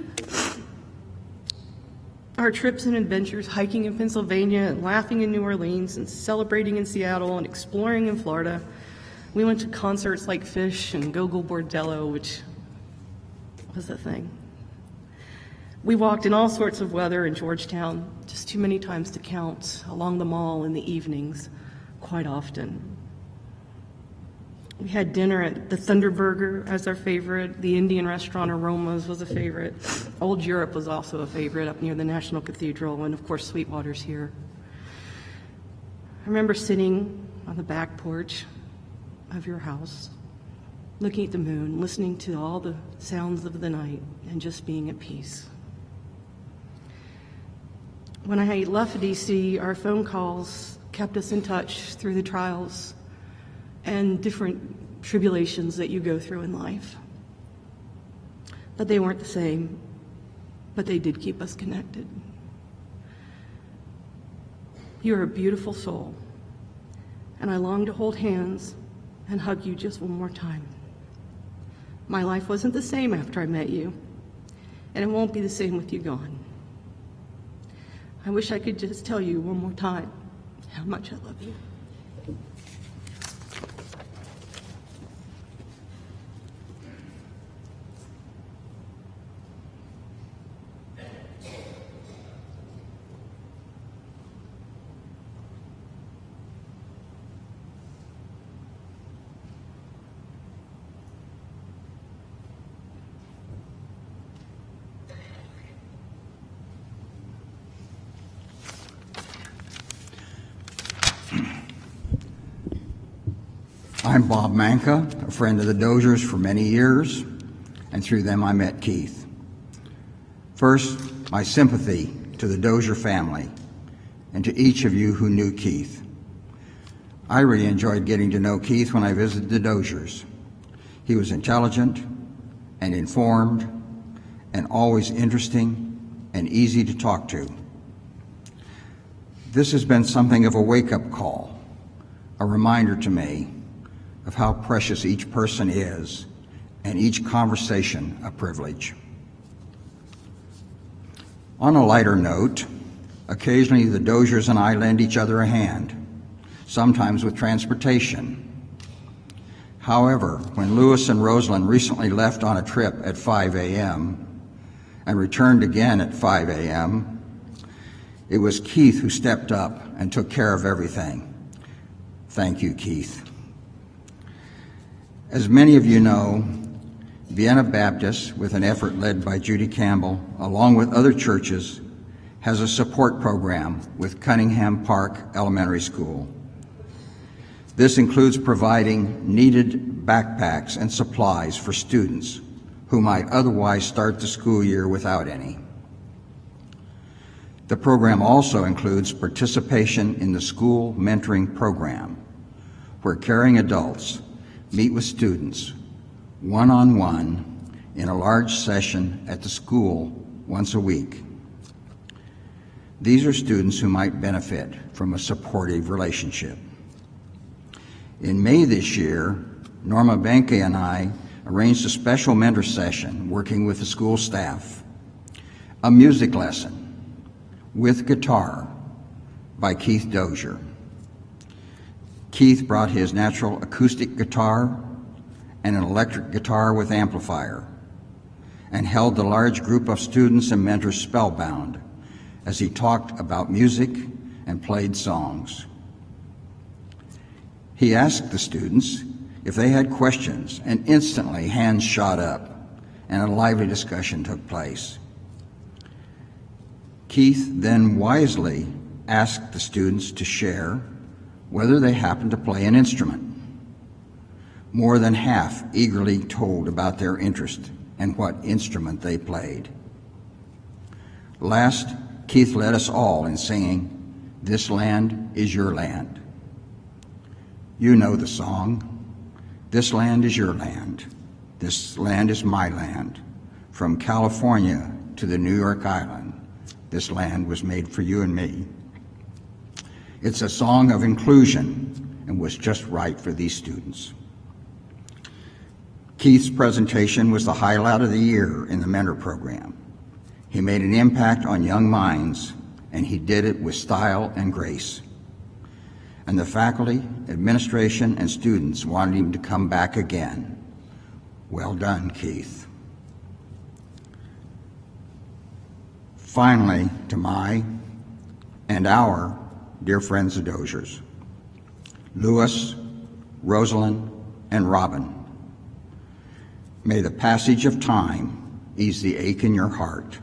Our trips and adventures, hiking in Pennsylvania and laughing in New Orleans and celebrating in Seattle and exploring in Florida. We went to concerts like Fish and Gogol Bordello, which was a thing. We walked in all sorts of weather in Georgetown, just too many times to count, along the mall in the evenings, quite often. We had dinner at the Thunderburger as our favorite. The Indian restaurant Aromas was a favorite. Old Europe was also a favorite up near the National Cathedral, and of course Sweetwater's here. I remember sitting on the back porch of your house, looking at the moon, listening to all the sounds of the night, and just being at peace. When I left D.C., our phone calls kept us in touch through the trials and different tribulations that you go through in life. But they weren't the same, but they did keep us connected. You're a beautiful soul, and I long to hold hands and hug you just one more time. My life wasn't the same after I met you, and it won't be the same with you gone. I wish I could just tell you one more time how much I love you. I'm Bob Manka, a friend of the Doziers for many years, and through them I met Keith. First, my sympathy to the Dozier family and to each of you who knew Keith. I really enjoyed getting to know Keith when I visited the Doziers. He was intelligent and informed and always interesting and easy to talk to. This has been something of a wake-up call, a reminder to me of how precious each person is, and each conversation a privilege. On a lighter note, occasionally the Doziers and I lend each other a hand, sometimes with transportation. However, when Louis and Rosalind recently left on a trip at 5 a.m. and returned again at 5 a.m., it was Keith who stepped up and took care of everything. Thank you, Keith. As many of you know, Vienna Baptist, with an effort led by Judy Campbell, along with other churches, has a support program with Cunningham Park Elementary School. This includes providing needed backpacks and supplies for students who might otherwise start the school year without any. The program also includes participation in the school mentoring program, where caring adults meet with students one-on-one in a large session at the school once a week. These are students who might benefit from a supportive relationship. In May this year, Norma Benke and I arranged a special mentor session working with the school staff, a music lesson with guitar by Keith Dozier. Keith brought his natural acoustic guitar and an electric guitar with amplifier and held the large group of students and mentors spellbound as he talked about music and played songs. He asked the students if they had questions, and instantly hands shot up and a lively discussion took place. Keith then wisely asked the students to share whether they happened to play an instrument. More than half eagerly told about their interest and what instrument they played. Last, Keith led us all in singing, "This Land is Your Land." You know the song. This land is your land. This land is my land. From California to the New York Island, this land was made for you and me. It's a song of inclusion and was just right for these students. Keith's presentation was the highlight of the year in the mentor program. He made an impact on young minds, and he did it with style and grace. And the faculty, administration, and students wanted him to come back again. Well done, Keith. Finally, to my and our dear friends the Doziers, Louis, Rosalind, and Robin, may the passage of time ease the ache in your heart,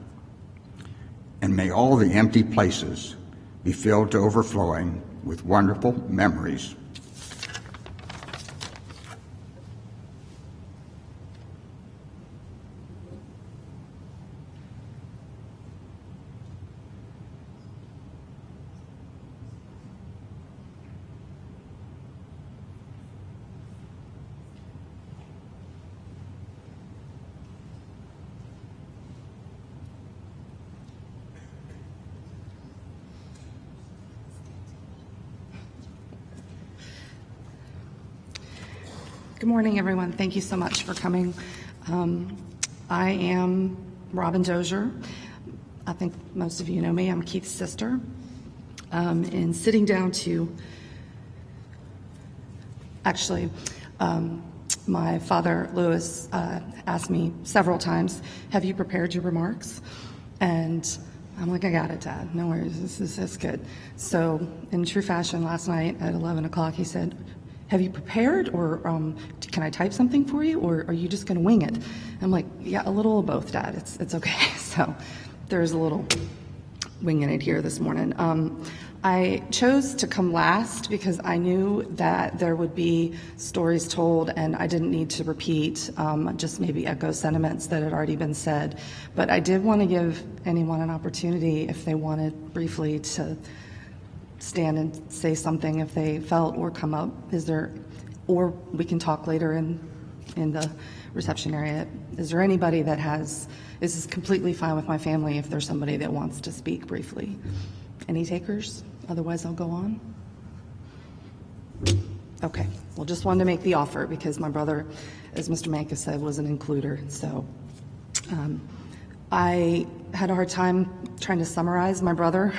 and may all the empty places be filled to overflowing with wonderful memories. Good morning, everyone. Thank you so much for coming. I am Robin Dozier. I think most of you know me. I'm Keith's sister. And sitting down to, actually, my father, Louis, asked me several times, have you prepared your remarks? And I'm like, I got it, Dad. No worries. This is good. So in true fashion, last night at 11 o'clock, he said, have you prepared, or can I type something for you, or are you just going to wing it? I'm like, yeah, a little of both, Dad. It's okay. So there's a little winging it here this morning. I chose to come last because I knew that there would be stories told, and I didn't need to repeat, just maybe echo sentiments that had already been said. But I did want to give anyone an opportunity, if they wanted briefly, to stand and say something if they felt, or come up. Or we can talk later in the reception area. Is there anybody that this is completely fine with my family if there's somebody that wants to speak briefly. Any takers? Otherwise I'll go on. Okay, well, just wanted to make the offer because my brother, as Mr. Manka said, was an includer. So I had a hard time trying to summarize my brother.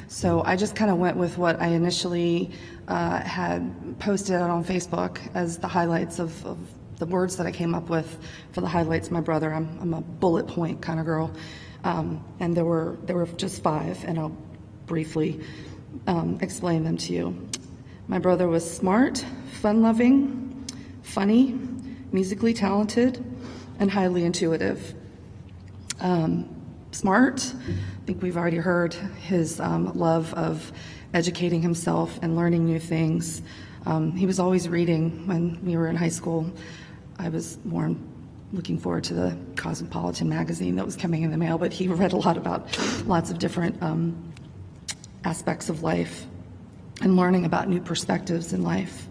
So I just kind of went with what I initially had posted out on Facebook as the highlights of the words that I came up with for the highlights of my brother. I'm a bullet point kind of girl. And there were just 5, and I'll briefly explain them to you. My brother was smart, fun-loving, funny, musically talented, and highly intuitive. Smart, I think we've already heard his love of educating himself and learning new things. He was always reading when we were in high school. I was more looking forward to the Cosmopolitan magazine that was coming in the mail, but he read a lot about lots of different aspects of life and learning about new perspectives in life.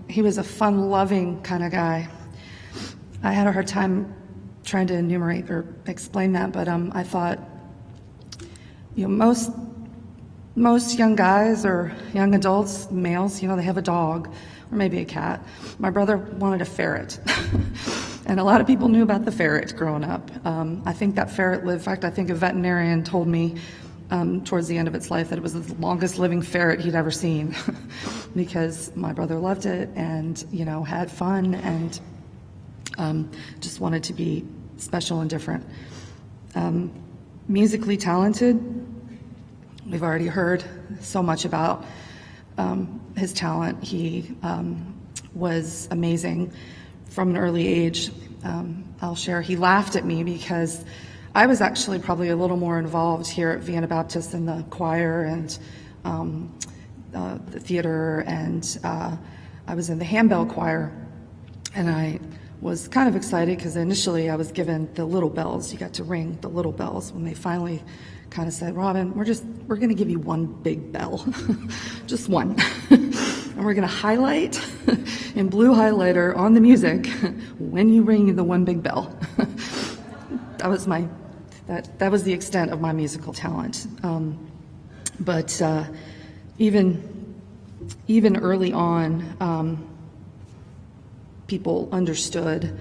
He was a fun-loving kind of guy. I had a hard time trying to enumerate or explain that, but I thought, most young guys or young adults, males, they have a dog or maybe a cat. My brother wanted a ferret. And a lot of people knew about the ferret growing up. I think that ferret lived, in fact, I think a veterinarian told me towards the end of its life that it was the longest living ferret he'd ever seen because my brother loved it and, had fun and just wanted to be special and different. Musically talented, we've already heard so much about his talent. He was amazing from an early age. I'll share, he laughed at me because I was actually probably a little more involved here at Vienna Baptist in the choir and the theater, and I was in the handbell choir, and I was kind of excited because initially I was given the little bells. You got to ring the little bells when they finally kind of said, Robin, we're going to give you one big bell, just one. And we're going to highlight in blue highlighter on the music when you ring the one big bell. That was that was the extent of my musical talent. But even early on, people understood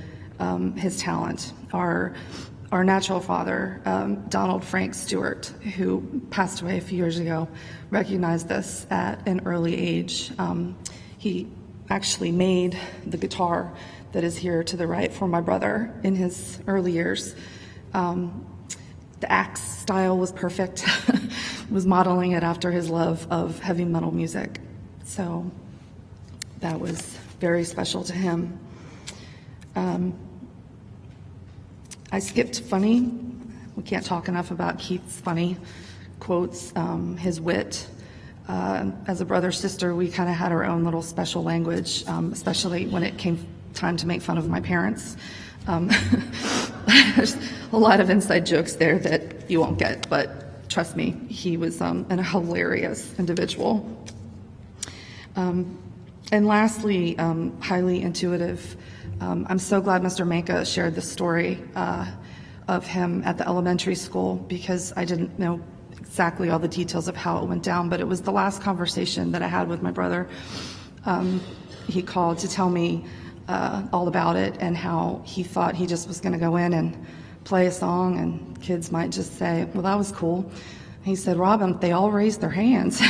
his talent. Our natural father, Donald Frank Stewart, who passed away a few years ago, recognized this at an early age. He actually made the guitar that is here to the right for my brother in his early years. The axe style was perfect. Was modeling it after his love of heavy metal music. So that was very special to him. I skipped funny. We can't talk enough about Keith's funny quotes, his wit. As a brother-sister, we kind of had our own little special language, especially when it came time to make fun of my parents. There's a lot of inside jokes there that you won't get, but trust me, he was a hilarious individual. And lastly, highly intuitive. I'm so glad Mr. Manka shared the story of him at the elementary school, because I didn't know exactly all the details of how it went down, but it was the last conversation that I had with my brother. He called to tell me all about it and how he thought he just was going to go in and play a song and kids might just say, well, that was cool. He said, Robin, they all raised their hands.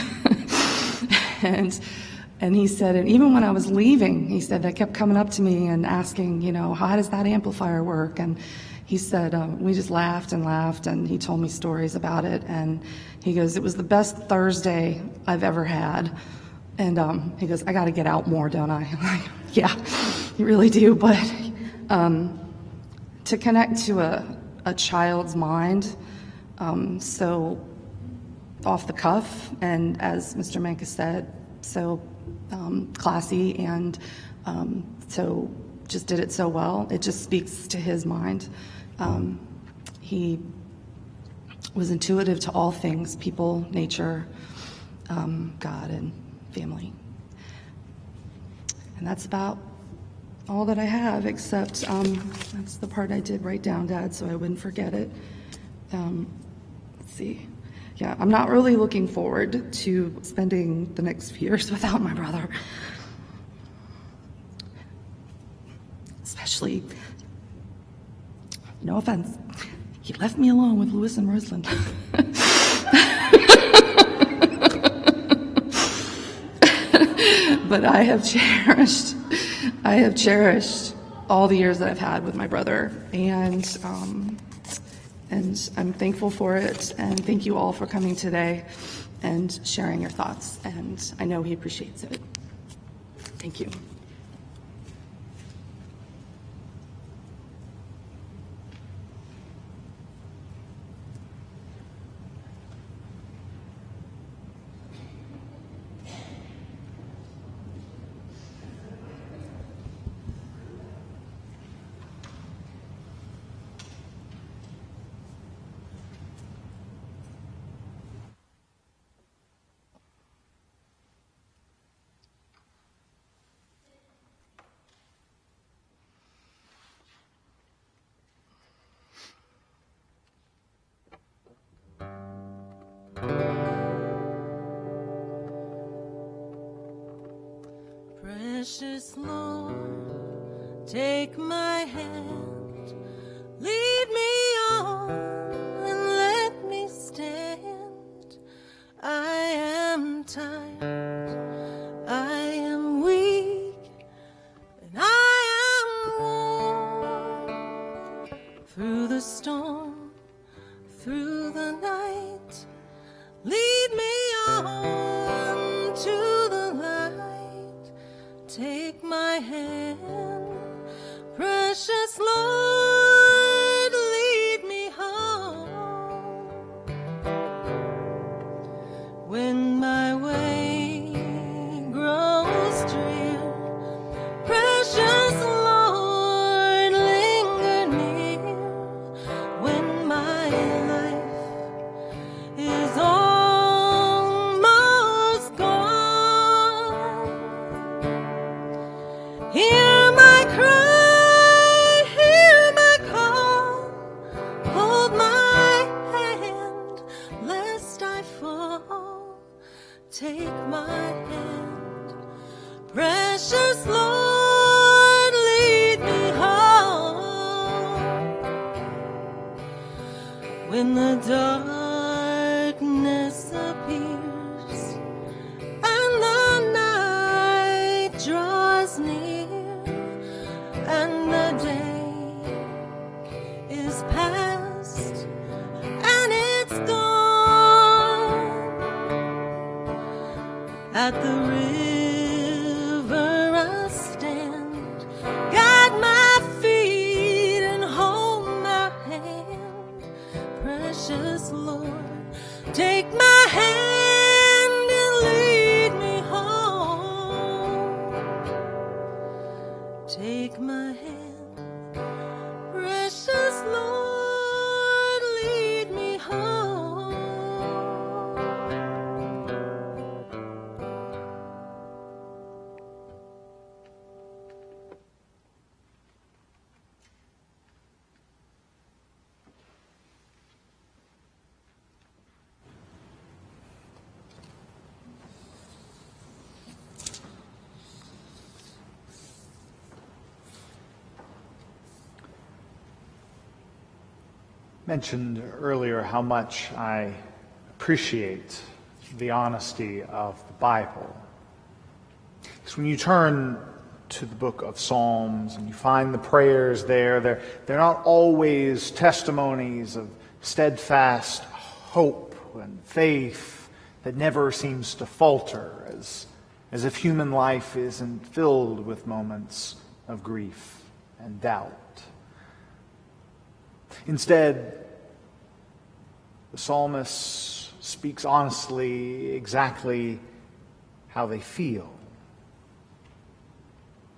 And he said, and even when I was leaving, he said, they kept coming up to me and asking, how does that amplifier work? And he said, we just laughed and laughed, and he told me stories about it. And he goes, it was the best Thursday I've ever had. And he goes, I got to get out more, don't I? I'm like, yeah, you really do. But to connect to a child's mind, so off the cuff, and as Mr. Manka said, so classy, and so just did it so well. It just speaks to his mind. He was intuitive to all things, people, nature, God, and family. And that's about all that I have, except that's the part I did write down, Dad, so I wouldn't forget it. Let's see. Yeah, I'm not really looking forward to spending the next few years without my brother. Especially, no offense, he left me alone with Louis and Rosalind. But I have cherished all the years that I've had with my brother, and I'm thankful for it, and thank you all for coming today and sharing your thoughts, and I know he appreciates it. Thank you. Precious Lord, take my hand, lead me on and let me stand. I am tired, I am weak, and I am worn. Through the storm, through the night, lead me on to the light. Take my hand, precious Lord, lead me home. When my way grows drear, precious Lord, Precious Lord, lead me home. When the darkness appears and the night draws near and the day is past and it's gone, at the river I stand, guide my feet and hold my hand. Precious Lord, take my hand and lead me home. Take my hand, precious Lord, lead me home. Mentioned earlier how much I appreciate the honesty of the Bible. Because when you turn to the book of Psalms and you find the prayers there, they're not always testimonies of steadfast hope and faith that never seems to falter, as if human life isn't filled with moments of grief and doubt. Instead, the psalmist speaks honestly exactly how they feel.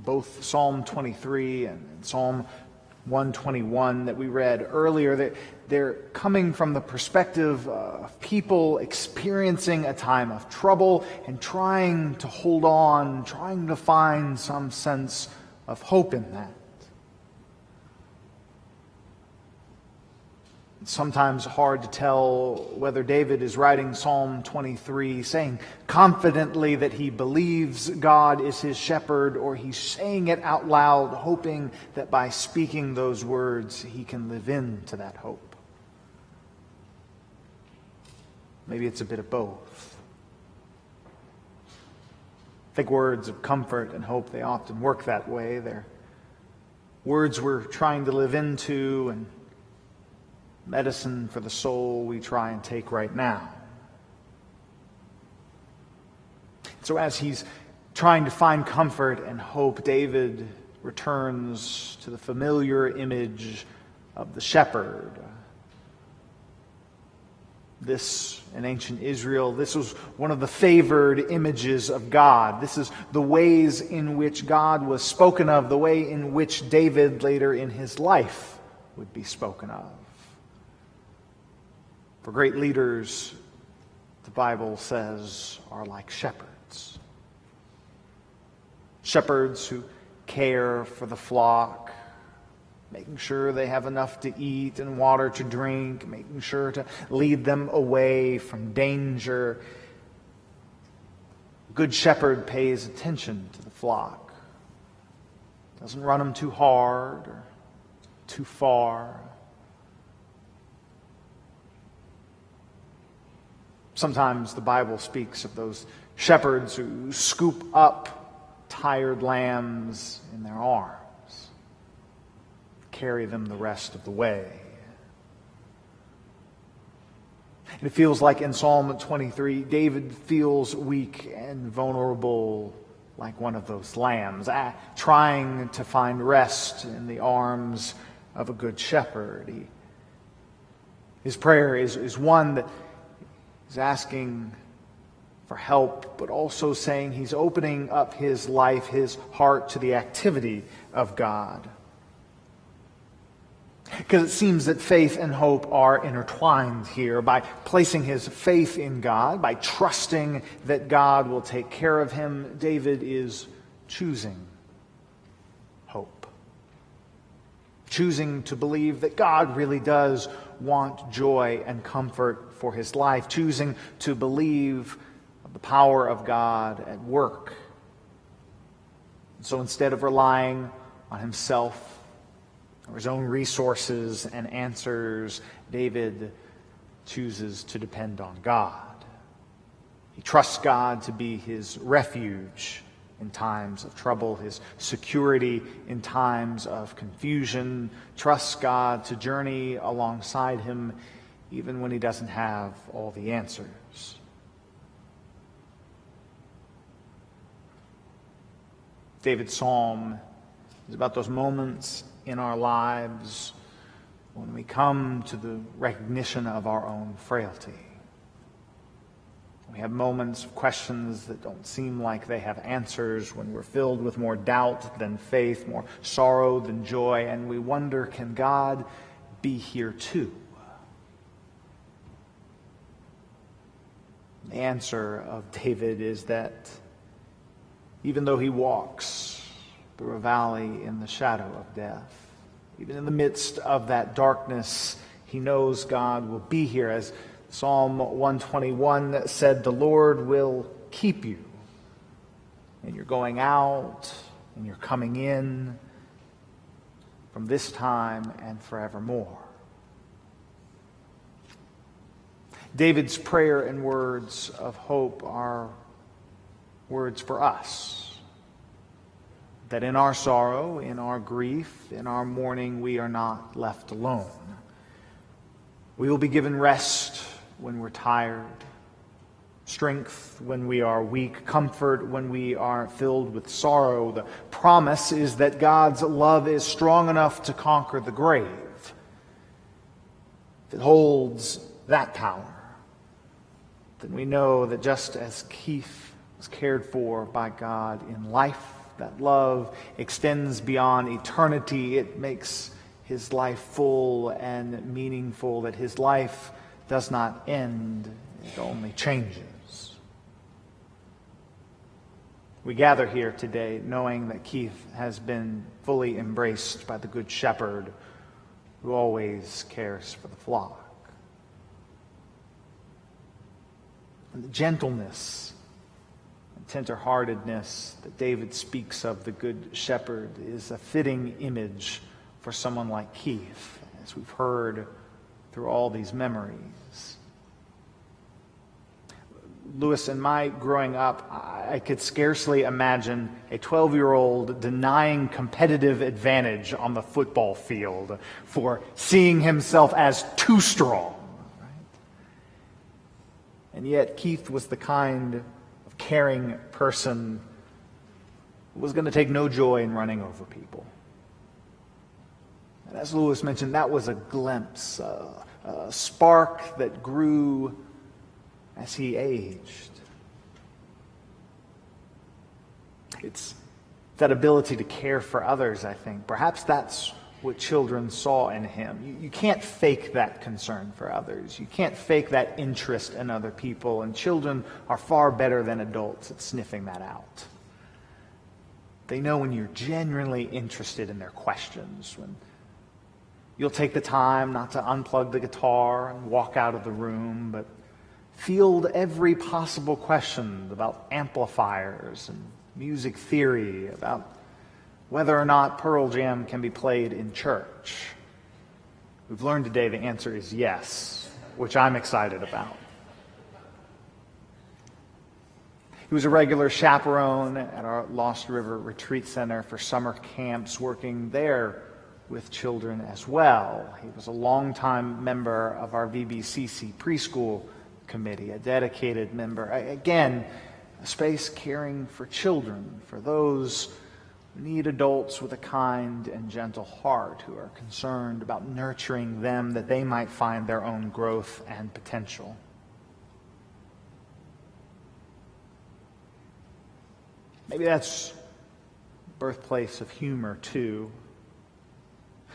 Both Psalm 23 and Psalm 121 that we read earlier, they're coming from the perspective of people experiencing a time of trouble and trying to hold on, trying to find some sense of hope in that. It's sometimes hard to tell whether David is writing Psalm 23 saying confidently that he believes God is his shepherd, or he's saying it out loud, hoping that by speaking those words he can live into that hope. Maybe it's a bit of both. I think words of comfort and hope, they often work that way. They're words we're trying to live into, and medicine for the soul we try and take right now. So as he's trying to find comfort and hope, David returns to the familiar image of the shepherd. This, in ancient Israel, this was one of the favored images of God. This is the ways in which God was spoken of, the way in which David later in his life would be spoken of. For great leaders, the Bible says, are like shepherds. Shepherds who care for the flock, making sure they have enough to eat and water to drink, making sure to lead them away from danger. A good shepherd pays attention to the flock. Doesn't run them too hard or too far. Sometimes the Bible speaks of those shepherds who scoop up tired lambs in their arms, carry them the rest of the way. And it feels like in Psalm 23, David feels weak and vulnerable like one of those lambs, trying to find rest in the arms of a good shepherd. His prayer is one that he's asking for help, but also saying he's opening up his life, his heart to the activity of God. Because it seems that faith and hope are intertwined here. By placing his faith in God, by trusting that God will take care of him, David is choosing hope. Choosing to believe that God really does want joy and comfort for his life, choosing to believe of the power of God at work So instead of relying on himself or his own resources and answers, David chooses to depend on God. He trusts God to be his refuge in times of trouble, his security in times of confusion, trusts God to journey alongside him even when he doesn't have all the answers. David's psalm is about those moments in our lives when we come to the recognition of our own frailty. We have moments of questions that don't seem like they have answers, when we're filled with more doubt than faith, more sorrow than joy, and we wonder, can God be here too? The answer of David is that even though he walks through a valley in the shadow of death, even in the midst of that darkness, he knows God will be here. As Psalm 121 said, the Lord will keep you. And you're going out and you're coming in from this time and forevermore. David's prayer and words of hope are words for us. That in our sorrow, in our grief, in our mourning, we are not left alone. We will be given rest when we're tired, strength when we are weak, comfort when we are filled with sorrow. The promise is that God's love is strong enough to conquer the grave. If it holds that power, then we know that just as Keith was cared for by God in life, that love extends beyond eternity. It makes his life full and meaningful, that his life does not end, it only changes. We gather here today knowing that Keith has been fully embraced by the Good Shepherd who always cares for the flock. And the gentleness and tenderheartedness that David speaks of the Good Shepherd is a fitting image for someone like Keith, as we've heard through all these memories. Lewis, in my growing up, I could scarcely imagine a 12-year-old denying competitive advantage on the football field for seeing himself as too strong. Right? And yet Keith was the kind of caring person who was going to take no joy in running over people. And as Lewis mentioned, that was a glimpse, a spark that grew as he aged. It's that ability to care for others, I think. Perhaps that's what children saw in him. You can't fake that concern for others. You can't fake that interest in other people. And children are far better than adults at sniffing that out. They know when you're genuinely interested in their questions, when you'll take the time not to unplug the guitar and walk out of the room, but field every possible question about amplifiers and music theory, about whether or not Pearl Jam can be played in church. We've learned today the answer is yes, which I'm excited about. He was a regular chaperone at our Lost River Retreat Center for summer camps, working there with children as well. He was a longtime member of our VBCC preschool committee, a dedicated member. Again, a space caring for children, for those who need adults with a kind and gentle heart, who are concerned about nurturing them that they might find their own growth and potential. Maybe that's birthplace of humor, too.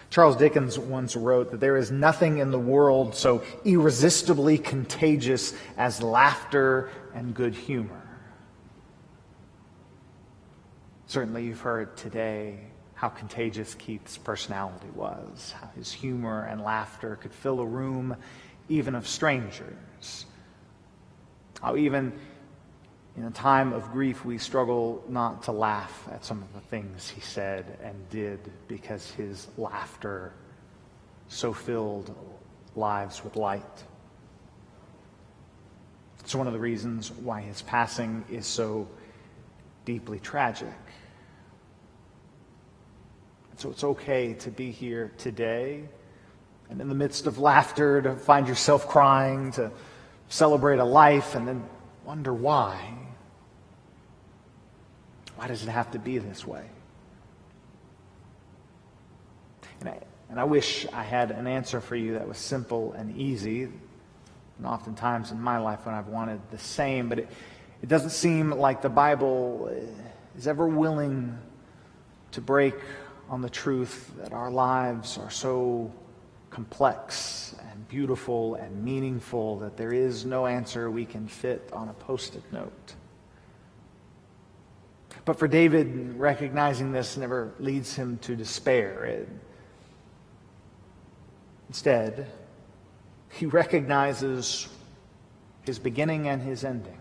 Charles Dickens once wrote that there is nothing in the world so irresistibly contagious as laughter and good humor. Certainly you've heard today how contagious Keith's personality was, how his humor and laughter could fill a room even of strangers, how even In a time of grief, we struggle not to laugh at some of the things he said and did because his laughter so filled lives with light. It's one of the reasons why his passing is so deeply tragic. And so it's okay to be here today and in the midst of laughter to find yourself crying, to celebrate a life and then wonder why. Why does it have to be this way? And I wish I had an answer for you that was simple and easy. And oftentimes in my life when I've wanted the same, but it doesn't seem like the Bible is ever willing to break on the truth that our lives are so complex and beautiful and meaningful that there is no answer we can fit on a Post-it note. But for David, recognizing this never leads him to despair. Instead, he recognizes his beginning and his ending.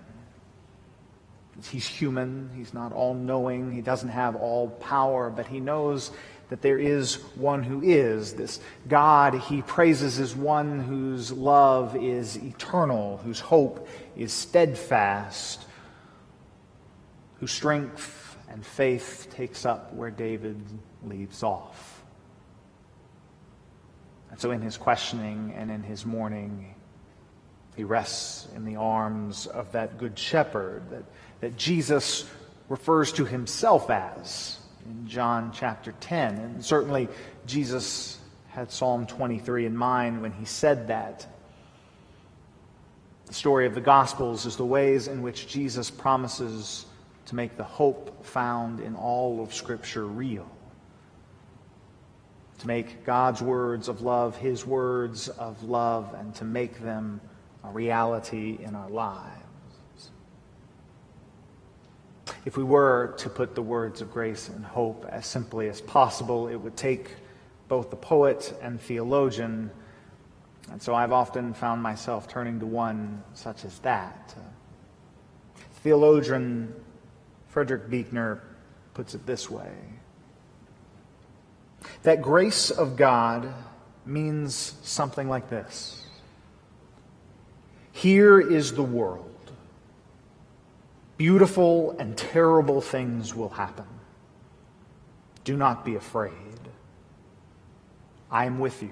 He's human, he's not all-knowing, he doesn't have all power, but he knows that there is one who is. This God he praises is one whose love is eternal, whose hope is steadfast, whose strength and faith takes up where David leaves off. And so in his questioning and in his mourning, he rests in the arms of that good shepherd that Jesus refers to himself as in John chapter 10. And certainly Jesus had Psalm 23 in mind when he said that. The story of the Gospels is the ways in which Jesus promises to make the hope found in all of Scripture real. To make God's words of love his words of love and to make them a reality in our lives. If we were to put the words of grace and hope as simply as possible, it would take both the poet and theologian. And so I've often found myself turning to one such as that. Theologian Frederick Buechner puts it this way: that grace of God means something like this. Here is the world. Beautiful and terrible things will happen. Do not be afraid. I am with you.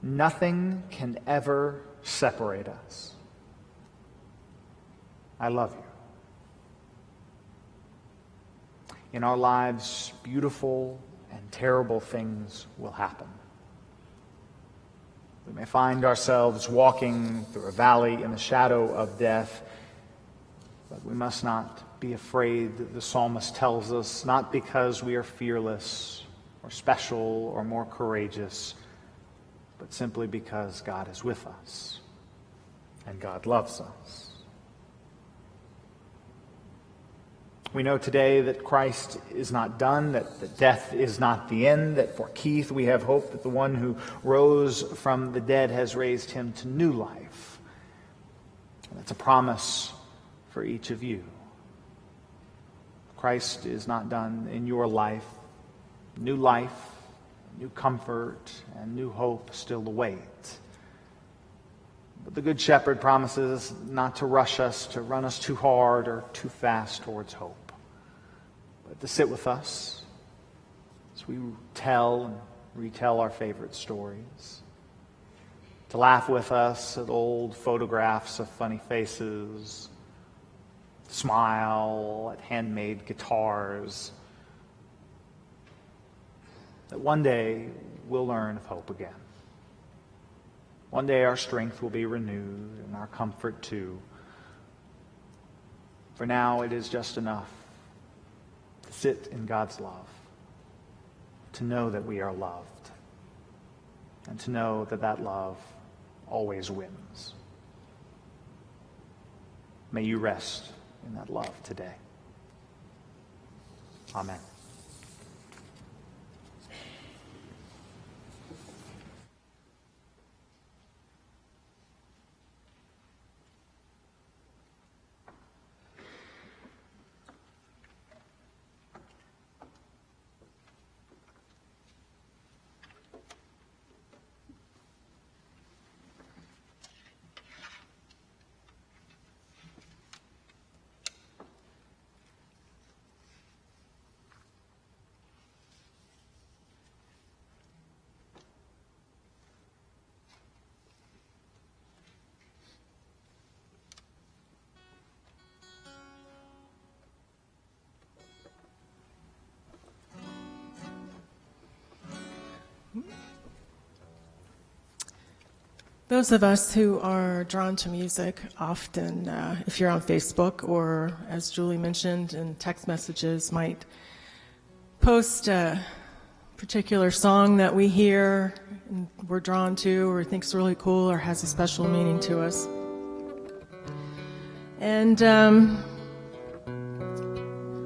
Nothing can ever separate us. I love you. In our lives, beautiful and terrible things will happen. We may find ourselves walking through a valley in the shadow of death, but we must not be afraid, the psalmist tells us, not because we are fearless or special or more courageous, but simply because God is with us and God loves us. We know today that Christ is not done, that death is not the end, that for Keith we have hope that the one who rose from the dead has raised him to new life. And that's a promise for each of you. Christ is not done in your life. New comfort, and new hope still await. But the Good Shepherd promises not to rush us, to run us too hard or too fast towards hope, but to sit with us as we tell and retell our favorite stories, to laugh with us at old photographs of funny faces, smile at handmade guitars, that one day we'll learn of hope again. One day our strength will be renewed and our comfort too. For now it is just enough to sit in God's love, to know that we are loved, and to know that that love always wins. May you rest in that love today. Amen. Those of us who are drawn to music often, if you're on Facebook or, as Julie mentioned, in text messages, might post a particular song that we hear and we're drawn to or think is really cool or has a special meaning to us. And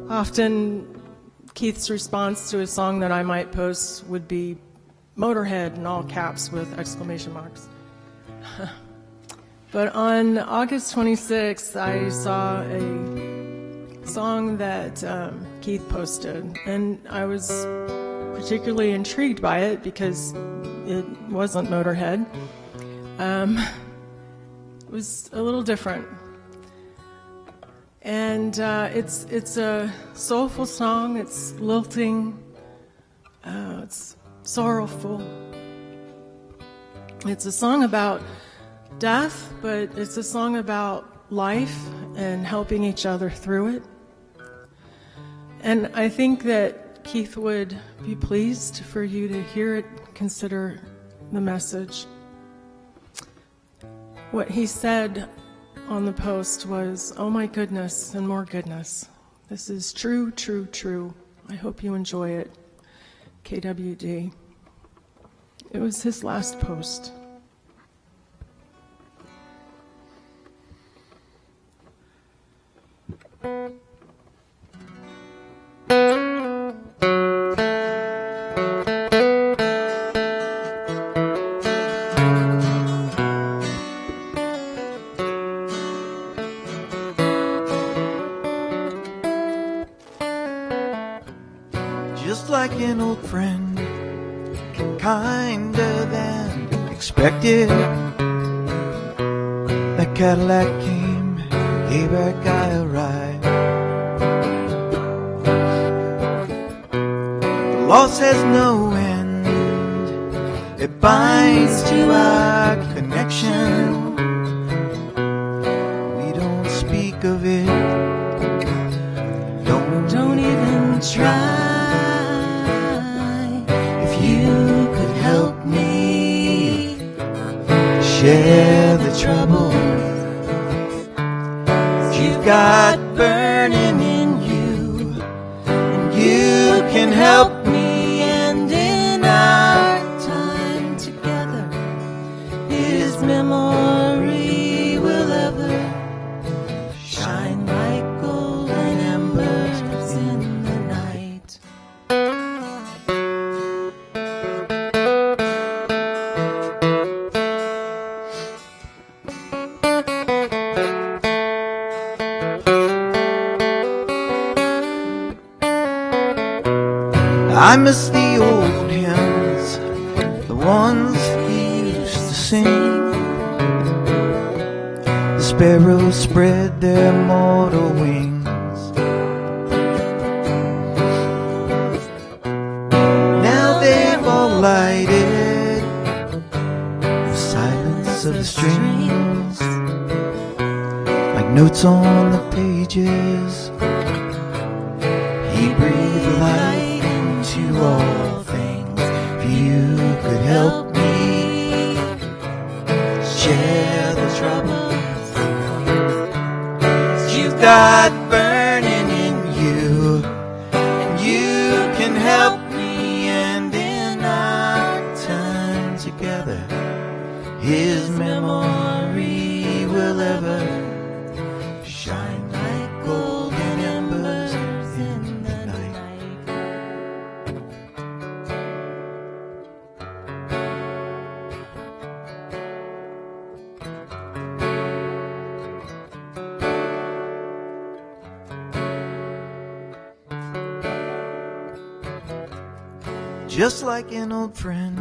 often Keith's response to a song that I might post would be Motorhead in all caps with exclamation marks. But on August 26th, I saw a song that Keith posted, and I was particularly intrigued by it because it wasn't Motorhead. It was a little different. And it's a soulful song, it's lilting, it's sorrowful. It's a song about death, but it's a song about life and helping each other through it. And I think that Keith would be pleased for you to hear it, consider the message. What he said on the post was, "Oh my goodness, and more goodness. This is true, true, true. I hope you enjoy it. KWD." It was his last post. Just like an old friend, kinder than expected. That Cadillac came, gave our guy a ride. The loss has no end, it binds to our connection. We don't speak of it, don't even try. Share the trouble you've got burning in you, and you can help me. And in our time together, his memory will ever shine like golden embers in the night. I miss the old hymns, the ones he used to sing. The sparrows spread their mortal wings. Now they've all lighted the silence of the strings, like notes on the pages. He breathed life to all things. If you could help me share the troubles you've got burning in you, and you can help me. And in our time together, his memory will ever shine like golden embers in the night. Just like an old friend,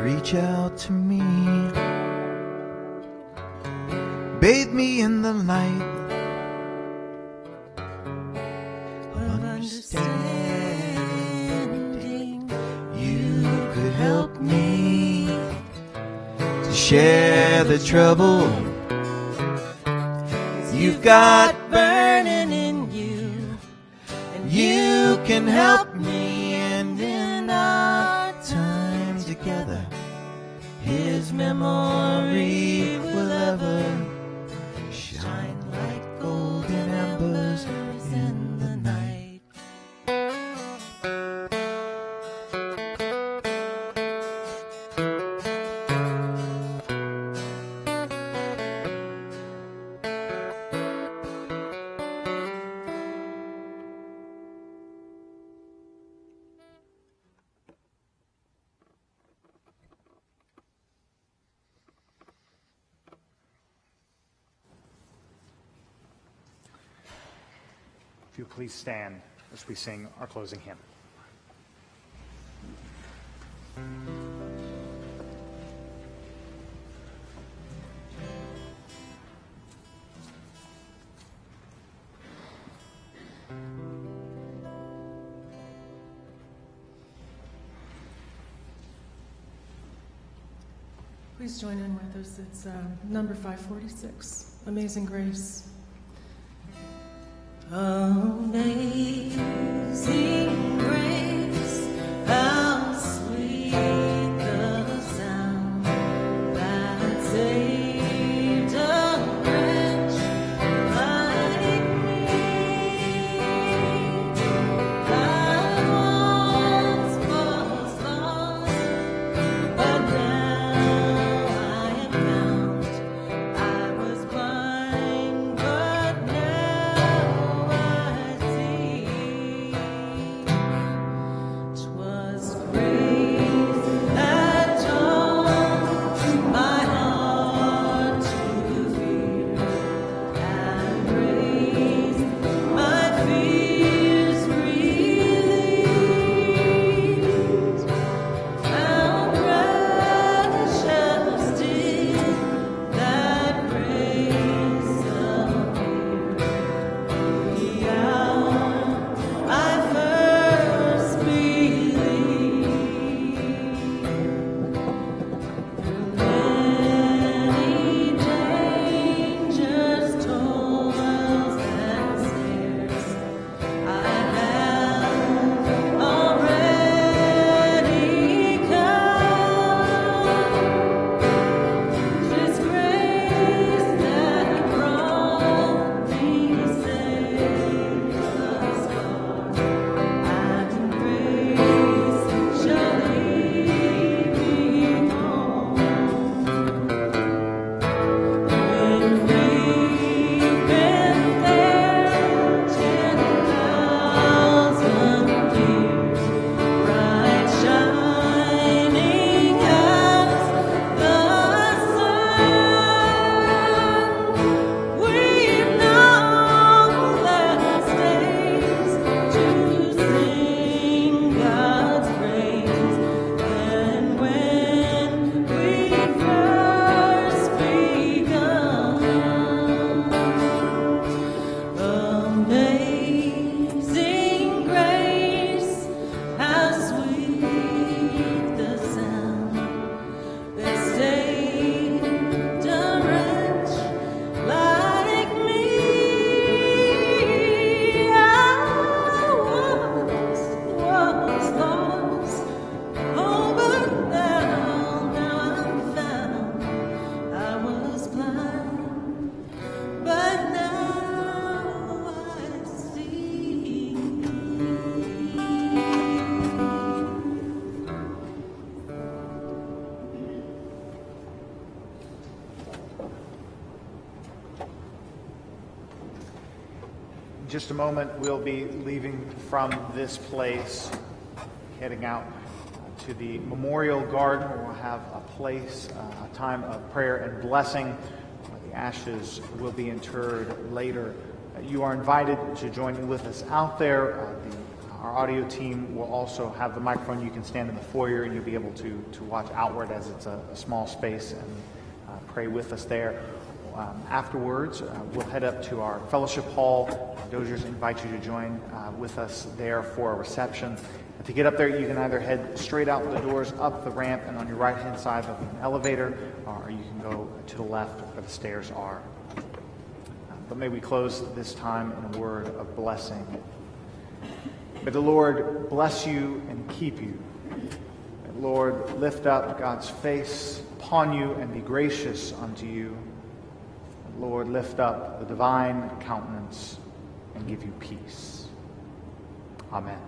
reach out to me, bathe me in the light of understanding. You could help me to share the trouble you've got burning in you, and you can help me. And in our time together, His memory will ever shine like golden embers in the night. If you please stand as we sing our closing hymn. Please join in with us. It's number 546, Amazing Grace. Amazing grace, how sweet the sound that saved a wretch like me. I once was lost, but now I am found. I was blind, but now I see. 'Twas grace that taught my heart to fear, and grace my fears relieved. How precious did that grace appear the hour I first believed. Through many dangers, toils, and snares, I have already come. 'Tis grace that brought me safe thus far, and grace shall lead me home. When we've been there 10,000 years, bright shining as the sun, we've numberless days to sing God's praise. And when we first begun, amazing grace, how sweet the sound that saved a wretch like me. I once was lost, oh, but now I'm found. I was blind, but now I see. In just a moment, we'll be leaving from this place, heading out to the Memorial Garden, where we'll have a place, a time of prayer and blessing. The ashes will be interred later. You are invited to join with us out there. Our audio team will also have the microphone. You can stand in the foyer and you'll be able to watch outward, as it's a small space, and pray with us there. Afterwards, we'll head up to our fellowship hall. Dozier's invite you to join with us there for a reception. To get up there, you can either head straight out the doors, up the ramp, and on your right-hand side there'll be an elevator, or you can go to the left where the stairs are. But may we close this time in a word of blessing. May the Lord bless you and keep you. May the Lord lift up God's face upon you and be gracious unto you. Lord, lift up the divine countenance and give you peace. Amen.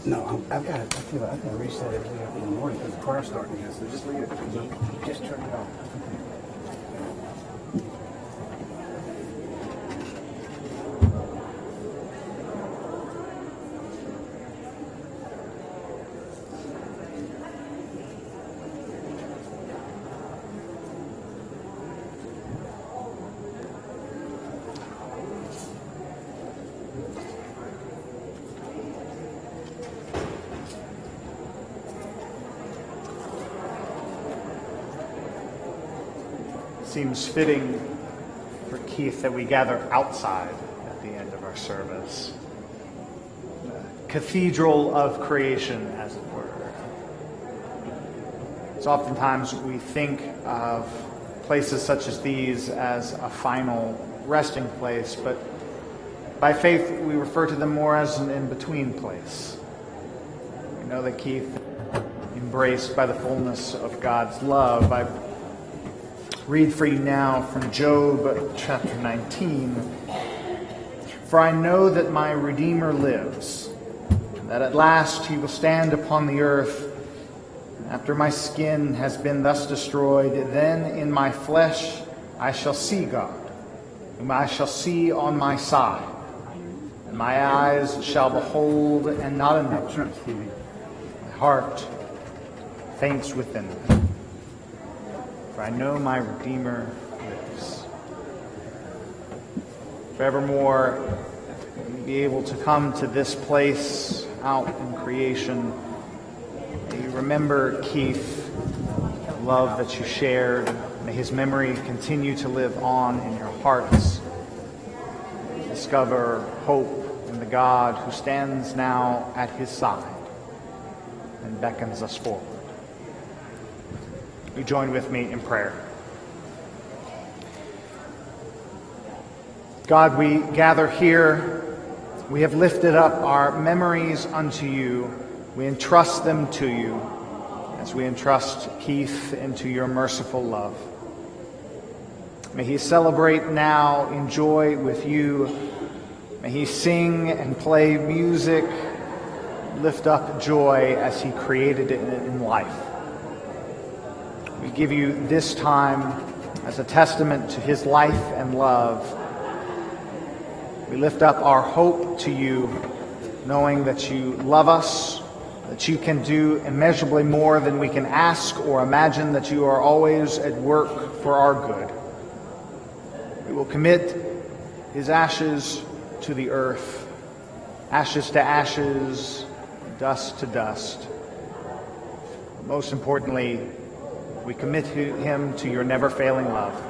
No, I've got it. I've got to reset everything up in the morning because the car's starting again. So just leave it. Just turn it off. Seems fitting for Keith that we gather outside at the end of our service. The cathedral of creation, as it were. So oftentimes we think of places such as these as a final resting place, but by faith we refer to them more as an in-between place. We know that Keith, embraced by the fullness of God's love, I read for you now from Job chapter 19. For I know that my Redeemer lives, and that at last he will stand upon the earth. After my skin has been thus destroyed, then in my flesh I shall see God, whom I shall see on my side, and my eyes shall behold and not another. My heart faints within me. For I know my Redeemer lives. Forevermore, may you be able to come to this place out in creation. May you remember Keith, the love that you shared. May his memory continue to live on in your hearts. Discover hope in the God who stands now at his side and beckons us forward. You join with me in prayer. God, we gather here. We have lifted up our memories unto you. We entrust them to you as we entrust Keith into your merciful love. May he celebrate now in joy with you. May he sing and play music, lift up joy as he created it in life. We give you this time as a testament to his life and love. We lift up our hope to you, knowing that you love us, that you can do immeasurably more than we can ask or imagine, that you are always at work for our good. We will commit his ashes to the earth, ashes to ashes, dust to dust. But most importantly, we commit him to your never-failing love.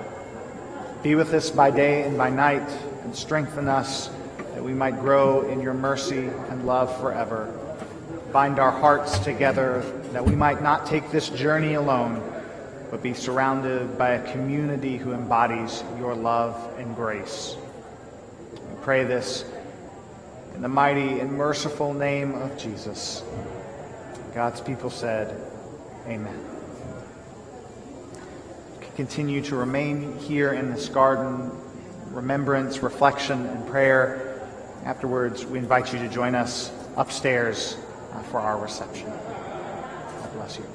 Be with us by day and by night, and strengthen us that we might grow in your mercy and love forever. Bind our hearts together that we might not take this journey alone, but be surrounded by a community who embodies your love and grace. We pray this in the mighty and merciful name of Jesus. God's people said, amen. Continue to remain here in this garden, remembrance, reflection, and prayer. Afterwards, we invite you to join us upstairs for our reception. God bless you.